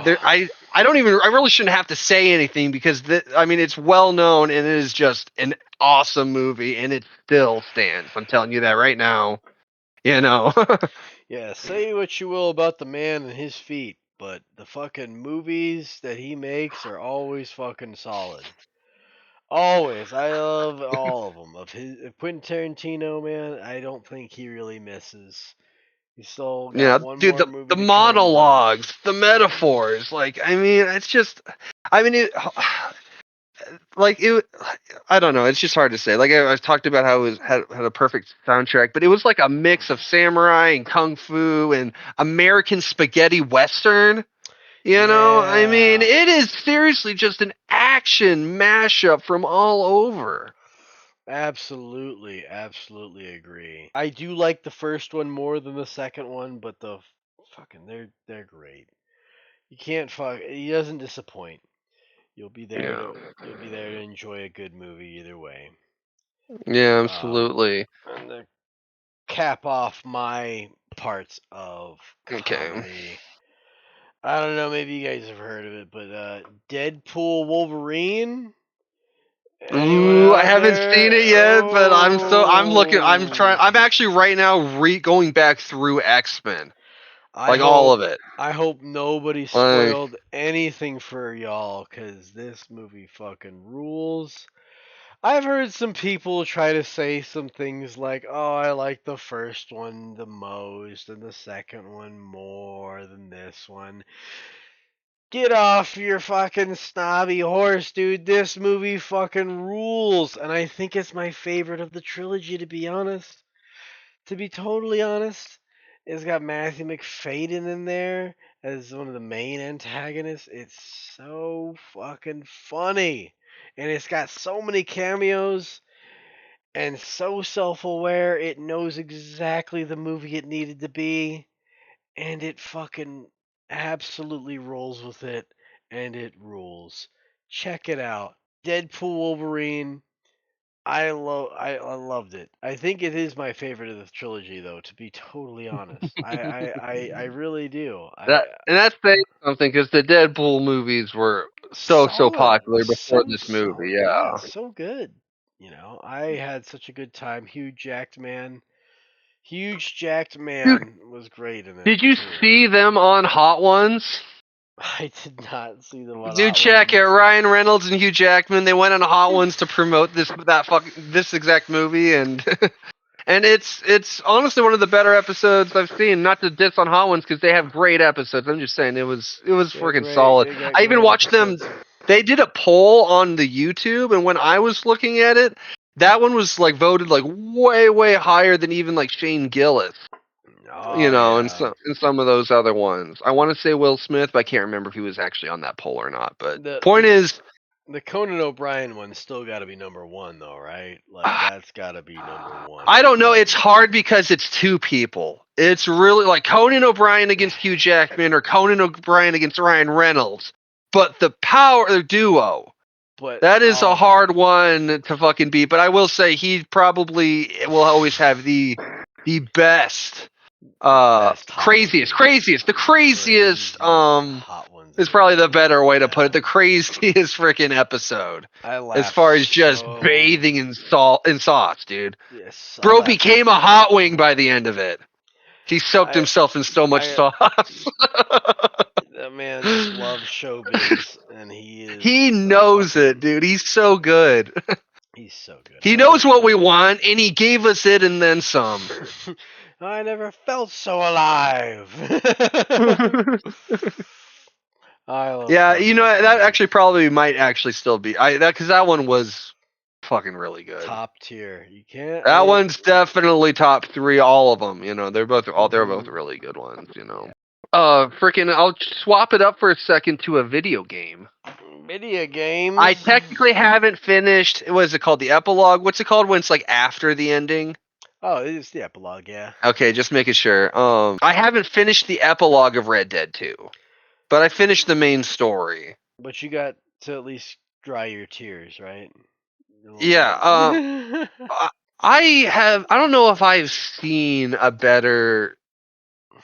S1: don't even, I really shouldn't have to say anything because, I mean, it's well known and it is just an awesome movie and it still stands. I'm telling you that right now, you know.
S2: Yeah, say what you will about the man and his feet, but the fucking movies that he makes are always fucking solid. Always. I love all of them. Of Quentin Tarantino, man, I don't think he really misses. He's still
S1: Yeah,
S2: got one
S1: dude,
S2: more
S1: the
S2: movie to come, but
S1: monologues, the metaphors, like, I mean, it's just, I mean, like it, I don't know, it's just hard to say. Like I've talked about how it had a perfect soundtrack, but it was like a mix of samurai and kung fu and American spaghetti western. You know, I mean,
S2: yeah.
S1: it is seriously just an action mashup from all over.
S2: Absolutely, absolutely agree. I do like the first one more than the second one, but the fucking they're great. You can't fuck. He doesn't disappoint.
S1: Yeah,
S2: You'll be there to enjoy a good movie either way.
S1: yeah,
S2: Um,
S1: absolutely.
S2: and to cap off my parts of
S1: Okay.
S2: comedy, I don't know. Maybe you guys have heard of it, but Deadpool Wolverine. Anyone
S1: Ooh, I
S2: out
S1: haven't
S2: there?
S1: seen it yet, but I'm looking,
S2: Oh.
S1: I'm actually right now going back through X-Men,
S2: I
S1: like all
S2: hope
S1: of it.
S2: I hope nobody
S1: Like,
S2: spoiled anything for y'all, cause this movie fucking rules. I've heard some people try to say some things like, "Oh, I like the first one the most and the second one more than this one." Get off your fucking snobby horse, dude. This movie fucking rules, and I think it's my favorite of the trilogy, to be honest. To be totally honest, it's got Matthew McFadden in there as one of the main antagonists. It's so fucking funny. And it's got so many cameos and so self aware, it knows exactly the movie it needed to be. And it fucking absolutely rolls with it. And it rules. Check it out. Deadpool Wolverine. I loved it. I think it is my favorite of the trilogy, though. To be totally honest, I really do.
S1: and that's saying something because the Deadpool movies were so
S2: Solid,
S1: popular before
S2: so
S1: this movie.
S2: solid. Yeah,
S1: Yeah.
S2: so good. You know, I had such a good time. Huge jacked
S1: Dude,
S2: man was great in it
S1: did you
S2: too.
S1: see them on Hot Ones?
S2: I did not see them on
S1: Dude,
S2: Hot
S1: check it.
S2: Ones.
S1: Ryan Reynolds and Hugh Jackman. They went on Hot Ones to promote this exact movie, and and it's honestly one of the better episodes I've seen. Not to diss on Hot Ones because they have great episodes. I'm just saying it was freaking solid.
S2: They got
S1: I even
S2: great
S1: watched them.
S2: episodes.
S1: They did a poll on the YouTube, and when I was looking at it, that one was like voted like way higher than even like Shane Gillis. You
S2: Oh
S1: know, and
S2: yeah.
S1: some of those other ones. I want to say Will Smith, but I can't remember if he was actually on that poll or not. But
S2: The
S1: point
S2: the
S1: is,
S2: the Conan O'Brien one's still got to be number one, though, right? Like that's got to be number one.
S1: I don't know.
S2: Without
S1: It's hard because it's two people. It's really like Conan O'Brien against Hugh Jackman or Conan O'Brien against Ryan Reynolds. But the power duo,
S2: but
S1: that is a
S2: oh,
S1: hard one to fucking beat. But I will say he probably will always have the best,
S2: best hot
S1: craziest,
S2: ones.
S1: craziest, the craziest.
S2: Craziest hot ones
S1: Is probably the
S2: ever.
S1: better way to put it.
S2: Yeah.
S1: The craziest freaking episode.
S2: I
S1: As
S2: laughed
S1: far as just
S2: so.
S1: bathing in salt and sauce, dude.
S2: Yes, I
S1: Bro
S2: laughed.
S1: became a hot wing by the end of it. He soaked himself in so much sauce.
S2: That man just loves showbiz, and
S1: He knows it, dude. He's so good.
S2: He's so good.
S1: He knows what we want, and he gave us it and then some.
S2: I never felt so alive. I love
S1: that actually probably might actually still be because that one was fucking really good.
S2: Top tier. You can't.
S1: That one's definitely top 3. All of them. They're both really good ones. Freaking! I'll swap it up for a second to a video game.
S2: Video games.
S1: I technically haven't finished. What is it called? The epilogue. What's it called when it's like after the ending?
S2: Oh, it is the epilogue. Yeah.
S1: Okay, just making sure. I haven't finished the epilogue of Red Dead 2, but I finished the main story.
S2: But you got to at least dry your tears, right?
S1: Yeah. I don't know if I've seen a better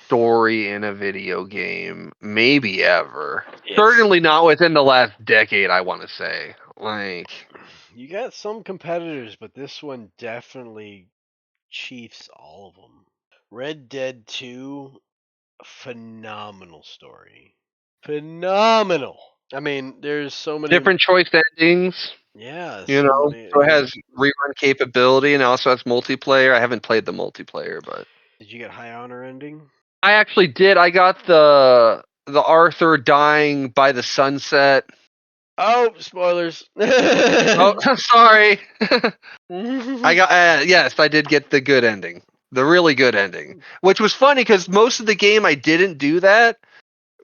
S1: story in a video game, maybe ever. Certainly not within the last decade, I want to say. Like,
S2: you got some competitors, but this one definitely chiefs all of them. Red Dead 2, phenomenal story. Phenomenal. I mean, there's so many
S1: different choice endings.
S2: Yeah,
S1: so it has rerun capability and also has multiplayer. I haven't played the multiplayer, but
S2: did you get high honor ending?
S1: I actually did. I got the Arthur dying by the sunset.
S2: Oh, spoilers.
S1: Oh, sorry. I got yes, I did get the good ending. The really good ending. Which was funny because most of the game I didn't do that,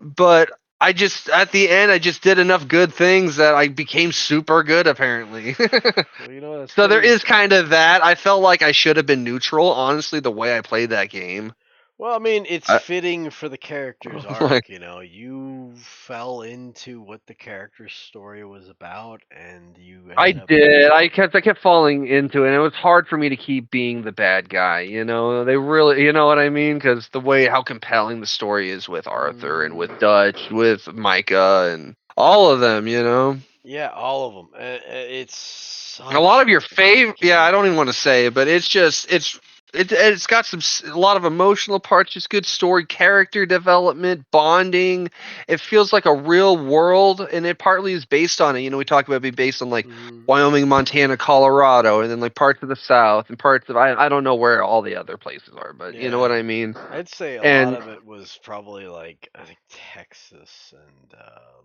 S1: but I just at the end I just did enough good things that I became super good apparently.
S2: Well,
S1: so there is kind of that. I felt like I should have been neutral, honestly, the way I played that game.
S2: Well, I mean, it's fitting for the character's arc, You fell into what the character's story was about, and you
S1: I did. I kept falling into it, and it was hard for me to keep being the bad guy, They really, you know what I mean? Because the way, how compelling the story is with Arthur and with Dutch, with Micah, and all of them,
S2: Yeah, all of them. It's
S1: a lot of your favorite. Yeah, I don't even want to say it, but it's got a lot of emotional parts, just good story, character development, bonding. It feels like a real world, and it partly is based on it. We talk about it being based on like Wyoming, Montana, Colorado, and then like parts of the South and parts of I don't know where all the other places are, but you know what I mean.
S2: I'd say a lot of it was probably like I think Texas and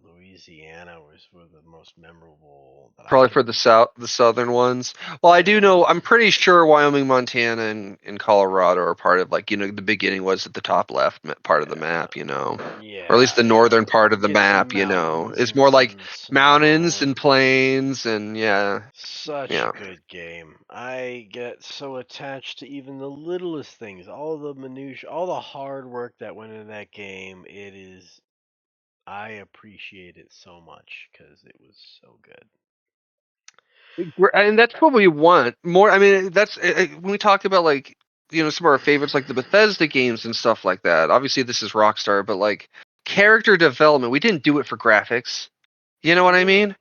S2: Louisiana were the most memorable.
S1: Probably for the southern ones. Well, I do know. I'm pretty sure Wyoming, Montana, and Colorado are part of like the beginning was at the top left part of the map.
S2: Yeah.
S1: Or at least the northern part of the map. It's more like mountains and plains and
S2: Such a good game. I get so attached to even the littlest things, all the minutiae, all the hard work that went into that game. I appreciate it so much because it was so good.
S1: And that's what we want more. I mean, that's when we talk about like some of our favorites, like the Bethesda games and stuff like that. Obviously, this is Rockstar, but like character development, we didn't do it for graphics. You know what I mean?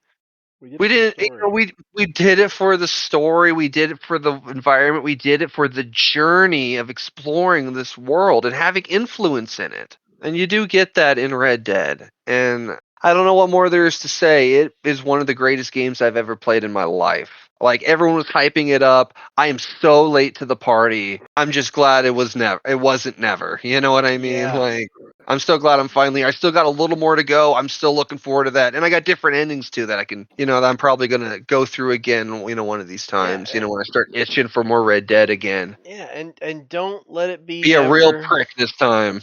S1: We didn't. We did it for the story. We did it for the environment. We did it for the journey of exploring this world and having influence in it. And you do get that in Red Dead. And I don't know what more there is to say. It is one of the greatest games I've ever played in my life. Like everyone was hyping it up. I am so late to the party. I'm just glad it wasn't never. You know what I mean?
S2: Yeah.
S1: Like I'm so glad I still got a little more to go. I'm still looking forward to that. And I got different endings too that I can, that I'm probably going to go through again, one of these times, when I start itching for more Red Dead again.
S2: Yeah, and don't let it be
S1: a real prick this time.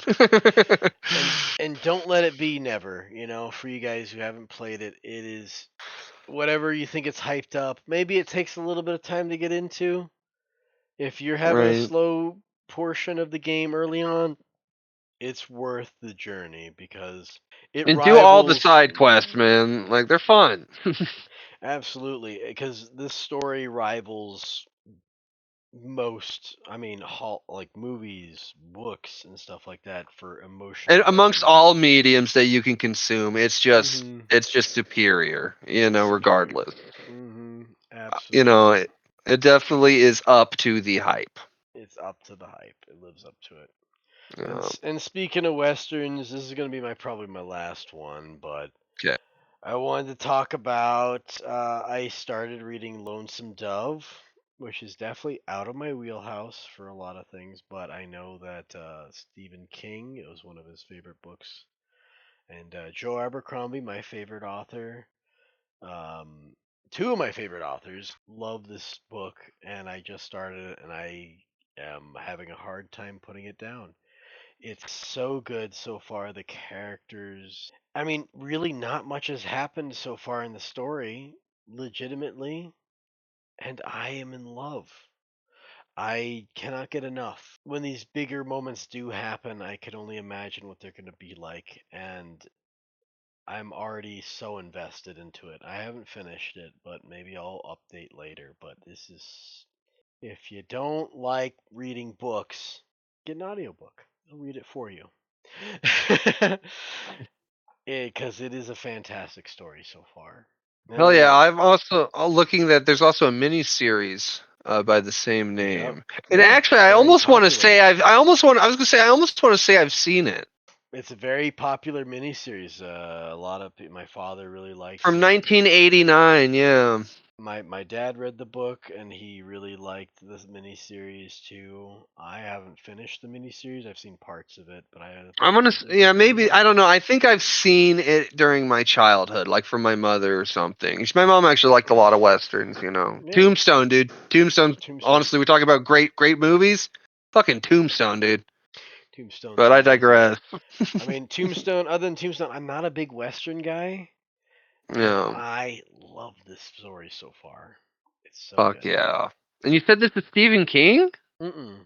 S2: and don't let it be never, for you guys who haven't played it, it is whatever you think it's hyped up. Maybe it takes a little bit of time to get into. If you're having a slow portion of the game early on, it's worth the journey because
S1: do all the side quests, man. Like they're fun.
S2: Absolutely, because this story rivals most, like movies, books, and stuff like that for emotion.
S1: And amongst all mediums that you can consume, it's just superior, regardless.
S2: Absolutely.
S1: It definitely is up to the hype.
S2: It's up to the hype. It lives up to it. And speaking of westerns, this is gonna be probably my last one, but
S1: Okay.
S2: I wanted to talk about. I started reading Lonesome Dove, which is definitely out of my wheelhouse for a lot of things, but I know that Stephen King, it was one of his favorite books, and Joe Abercrombie, my favorite author. Um, Two of my favorite authors love this book, and I just started it, and I am having a hard time putting it down. It's so good so far. The characters. I mean, really, not much has happened so far in the story, legitimately, and I am in love. I cannot get enough. When these bigger moments do happen, I can only imagine what they're going to be like, and I'm already so invested into it. I haven't finished it, but maybe I'll update later. But this is. If you don't like reading books, get an audiobook. I'll read it for you. Because it is a fantastic story so far.
S1: Hell yeah! I'm also looking that there's also a mini series by the same
S2: Yep.
S1: name. And
S2: Yeah,
S1: actually, I
S2: very
S1: almost want to
S2: popular.
S1: say I almost want. I was gonna say I almost want to say I've seen it
S2: It's a very popular miniseries. A lot of my father really likes
S1: from
S2: it.
S1: 1989. Yeah.
S2: My dad read the book and he really liked this miniseries too. I haven't finished the miniseries. I've seen parts of it, but I haven't.
S1: I'm gonna. Yeah, maybe I don't know. I think I've seen it during my childhood, like from my mother or something. My mom actually liked a lot of westerns.
S2: Yeah.
S1: Tombstone, dude. Tombstone. Honestly, we talk about great movies. Fucking Tombstone, dude.
S2: Tombstone's
S1: But I
S2: amazing.
S1: digress.
S2: I mean, Tombstone. Other than Tombstone, I'm not a big western guy, and
S1: Yeah.
S2: I love this story so far. It's so
S1: Fuck
S2: good.
S1: yeah. And you said this is Stephen King?
S2: Mm-mm.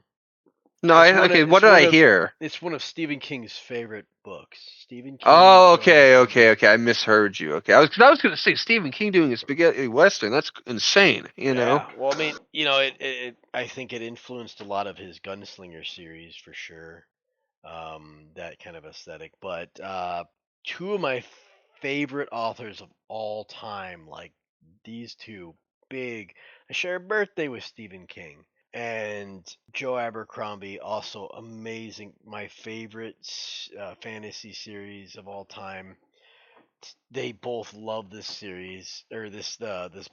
S1: No, okay. What
S2: It's
S1: did
S2: one
S1: I
S2: of
S1: hear?
S2: it's one of Stephen King's favorite books. Stephen King,
S1: Oh,
S2: Joe
S1: okay.
S2: Abercrombie.
S1: I misheard you. Okay, I was gonna say Stephen King doing a spaghetti western. That's insane.
S2: Yeah, well, I mean, I think it influenced a lot of his Gunslinger series for sure. That kind of aesthetic. But two of my favorite authors of all time, like these two, big. I share a birthday with Stephen King and Joe Abercrombie, also amazing. My favorite fantasy series of all time. They both love this series or this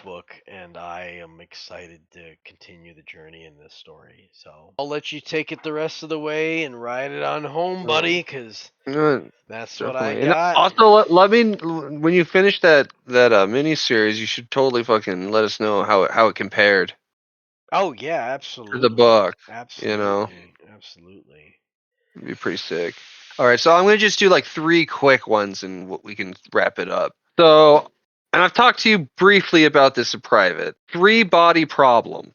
S2: book, and I am excited to continue the journey in this story. So I'll let you take it the rest of the way and ride it on home, buddy, because that's what I
S1: Definitely. And
S2: got.
S1: also, let me when you finish that mini series, you should totally fucking let us know how it compared
S2: Oh yeah,
S1: to the
S2: absolutely,
S1: book.
S2: absolutely.
S1: It'd be pretty sick. All right, so I'm gonna just do like three quick ones, and we can wrap it up. So, and I've talked to you briefly about this in private. Three body problem.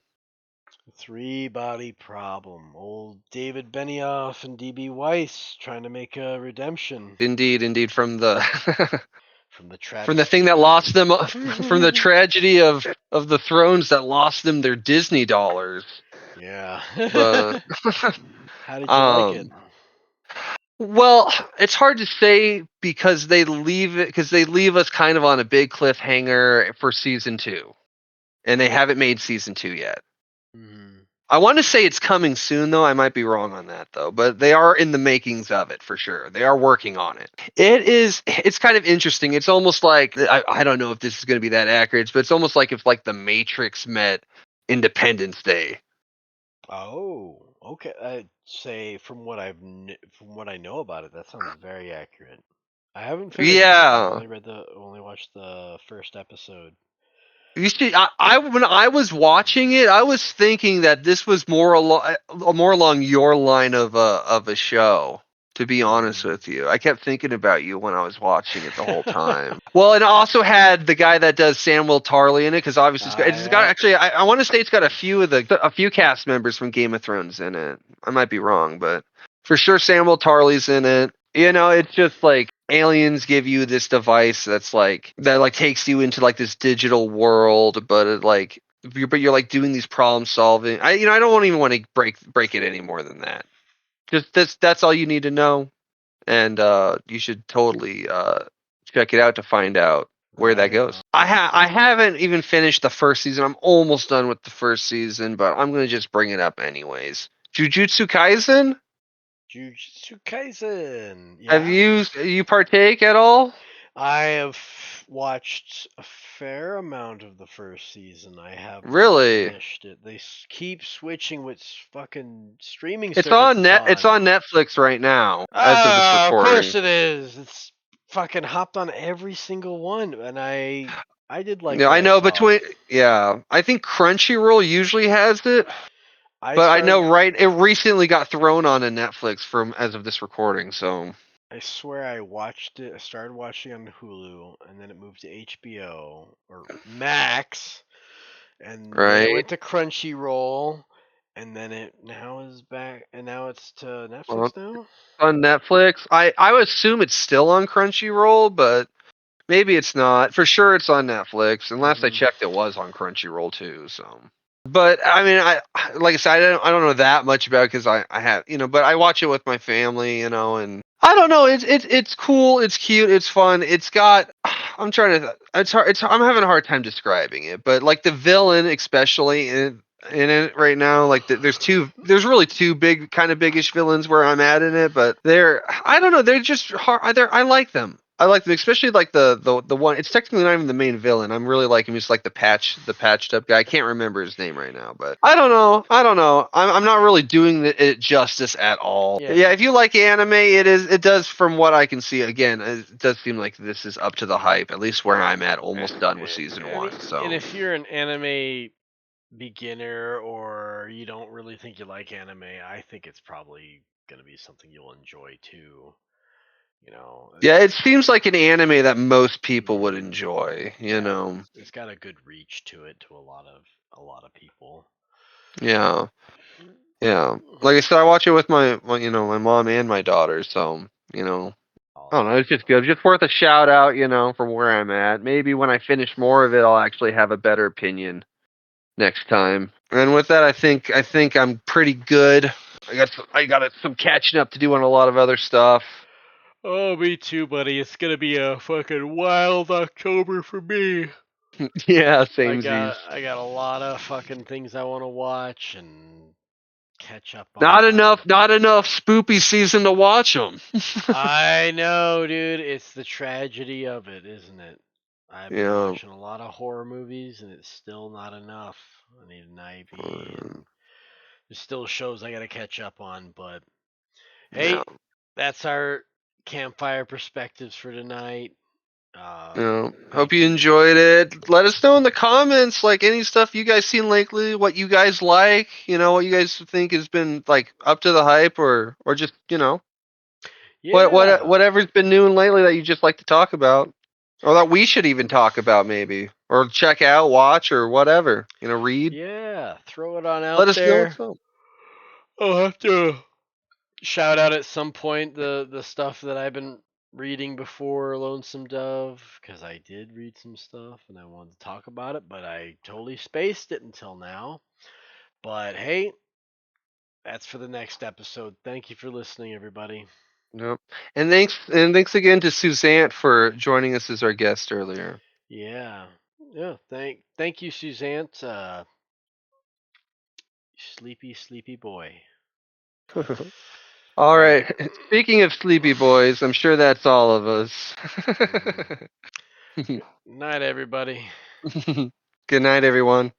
S2: Three body problem. Old David Benioff and DB Weiss trying to make a redemption
S1: Indeed, from the
S2: from the
S1: from the thing that
S2: travesty.
S1: lost them, from the tragedy of the thrones that lost them their Disney dollars.
S2: Yeah.
S1: But
S2: How did you like it?
S1: well, it's hard to say because they leave us kind of on a big cliffhanger for season 2, and they haven't made season 2 yet.
S2: Mm-hmm.
S1: I want to say it's coming soon, though. I might be wrong on that, though. But they are in the makings of it for sure. They are working on it. It's kind of interesting. It's almost like I don't know if this is going to be that accurate, but it's almost like if like the Matrix met Independence Day.
S2: Oh, okay. I'd say from what I know about it, that sounds very accurate. I haven't finished it. I've
S1: Yeah.
S2: only watched the first episode.
S1: You see, I when I was watching it, I was thinking that this was more along your line of a show. To be honest
S2: Mm.
S1: with you, I kept thinking about you when I was watching it the whole time. Well, and it also had the guy that does Samuel Tarly in it, because obviously it's got
S2: Yeah.
S1: actually I want to say it's got a few cast members from Game of Thrones in it. I might be wrong, but for sure Samuel Tarly's in it. It's just like aliens give you this device that takes you into like this digital world, but you're like doing these problem solving. I don't even want to break it any more than that. Just that's all you need to know, and you should totally check it out to find out where that
S2: Right
S1: goes.
S2: on.
S1: I haven't even finished the first season. I'm almost done with the first season, but I'm gonna just bring it up anyways. Jujutsu Kaisen.
S2: Jujutsu Kaisen. Yeah.
S1: Have you partake at all?
S2: I have watched a fair amount of the first season. I have not
S1: Really?
S2: finished it. They keep switching which fucking streaming
S1: It's
S2: service
S1: on It's on Netflix right now, as of this
S2: Of course
S1: recording.
S2: it is. It's fucking hopped on every single one, and I did like
S1: Yeah,
S2: what
S1: I
S2: I
S1: know
S2: saw.
S1: I think Crunchyroll usually has it, but I know it recently got thrown onto Netflix as of this recording, so.
S2: I swear I watched it. I started watching on Hulu, and then it moved to HBO or Max, and then it
S1: Right.
S2: went to Crunchyroll, and then it now is back, and now it's to Netflix now.
S1: On Netflix. I would assume it's still on Crunchyroll, but maybe it's not. For sure, it's on Netflix. And last I checked, it was on Crunchyroll too. So, but I mean, like I said, I don't know that much about it because I have but I watch it with my family, and I don't know. It's cool. It's cute. It's fun. It's got. I'm trying to. It's hard. I'm having a hard time describing it, but like the villain, especially in it right now, like there's really two kind of biggish villains where I'm at in it, but I don't know, they're just hard. I like them. I like them, especially like the one. It's technically not even the main villain. I'm really liking him. He's like the patched up guy. I can't remember his name right now, but I don't know. I'm not really doing it justice at all. Yeah, if you like anime, it does, from what I can see. Again, it does seem like this is up to the hype. At least where I'm at, almost done with season 1. So,
S2: and if you're an anime beginner or you don't really think you like anime, I think it's probably going to be something you'll enjoy too.
S1: Yeah, it seems like an anime that most people would enjoy.
S2: It's got a good reach to it to a lot of people.
S1: Yeah, yeah. Like I said, I watch it with my mom and my daughter. So I don't know. It's just good. Just worth a shout out. From where I'm at. Maybe when I finish more of it, I'll actually have a better opinion next time. And with that, I think I'm pretty good. I got some catching up to do on a lot of other stuff.
S2: Oh, me too, buddy. It's gonna be a fucking wild October for me.
S1: Yeah, same.
S2: I got a lot of fucking things I want to watch and catch up on.
S1: Not enough spoopy season to watch them.
S2: I know, dude. It's the tragedy of it, isn't it? I've been watching a lot of horror movies, and it's still not enough. I need an IV, and there's still shows I gotta catch up on. But hey, that's our Campfire Perspectives for tonight.
S1: Hope you enjoyed it. Let us know in the comments, like, any stuff you guys seen lately, what you guys like, what you guys think has been like up to the hype, or just whatever's been new and lately that you just like to talk about, or that we should even talk about, maybe, or check out, watch, or whatever, read.
S2: Yeah, throw it on out
S1: Let us
S2: there.
S1: know.
S2: I'll have to shout out at some point the stuff that I've been reading before Lonesome Dove, because I did read some stuff and I wanted to talk about it, but I totally spaced it until now. But hey, that's for the next episode. Thank you for listening, everybody.
S1: Yep. And thanks again to Suzant for joining us as our guest earlier.
S2: Yeah. Thank you, Suzant. Sleepy boy.
S1: All right. Speaking of sleepy boys, I'm sure that's all of us.
S2: Night, everybody.
S1: Good night, everyone.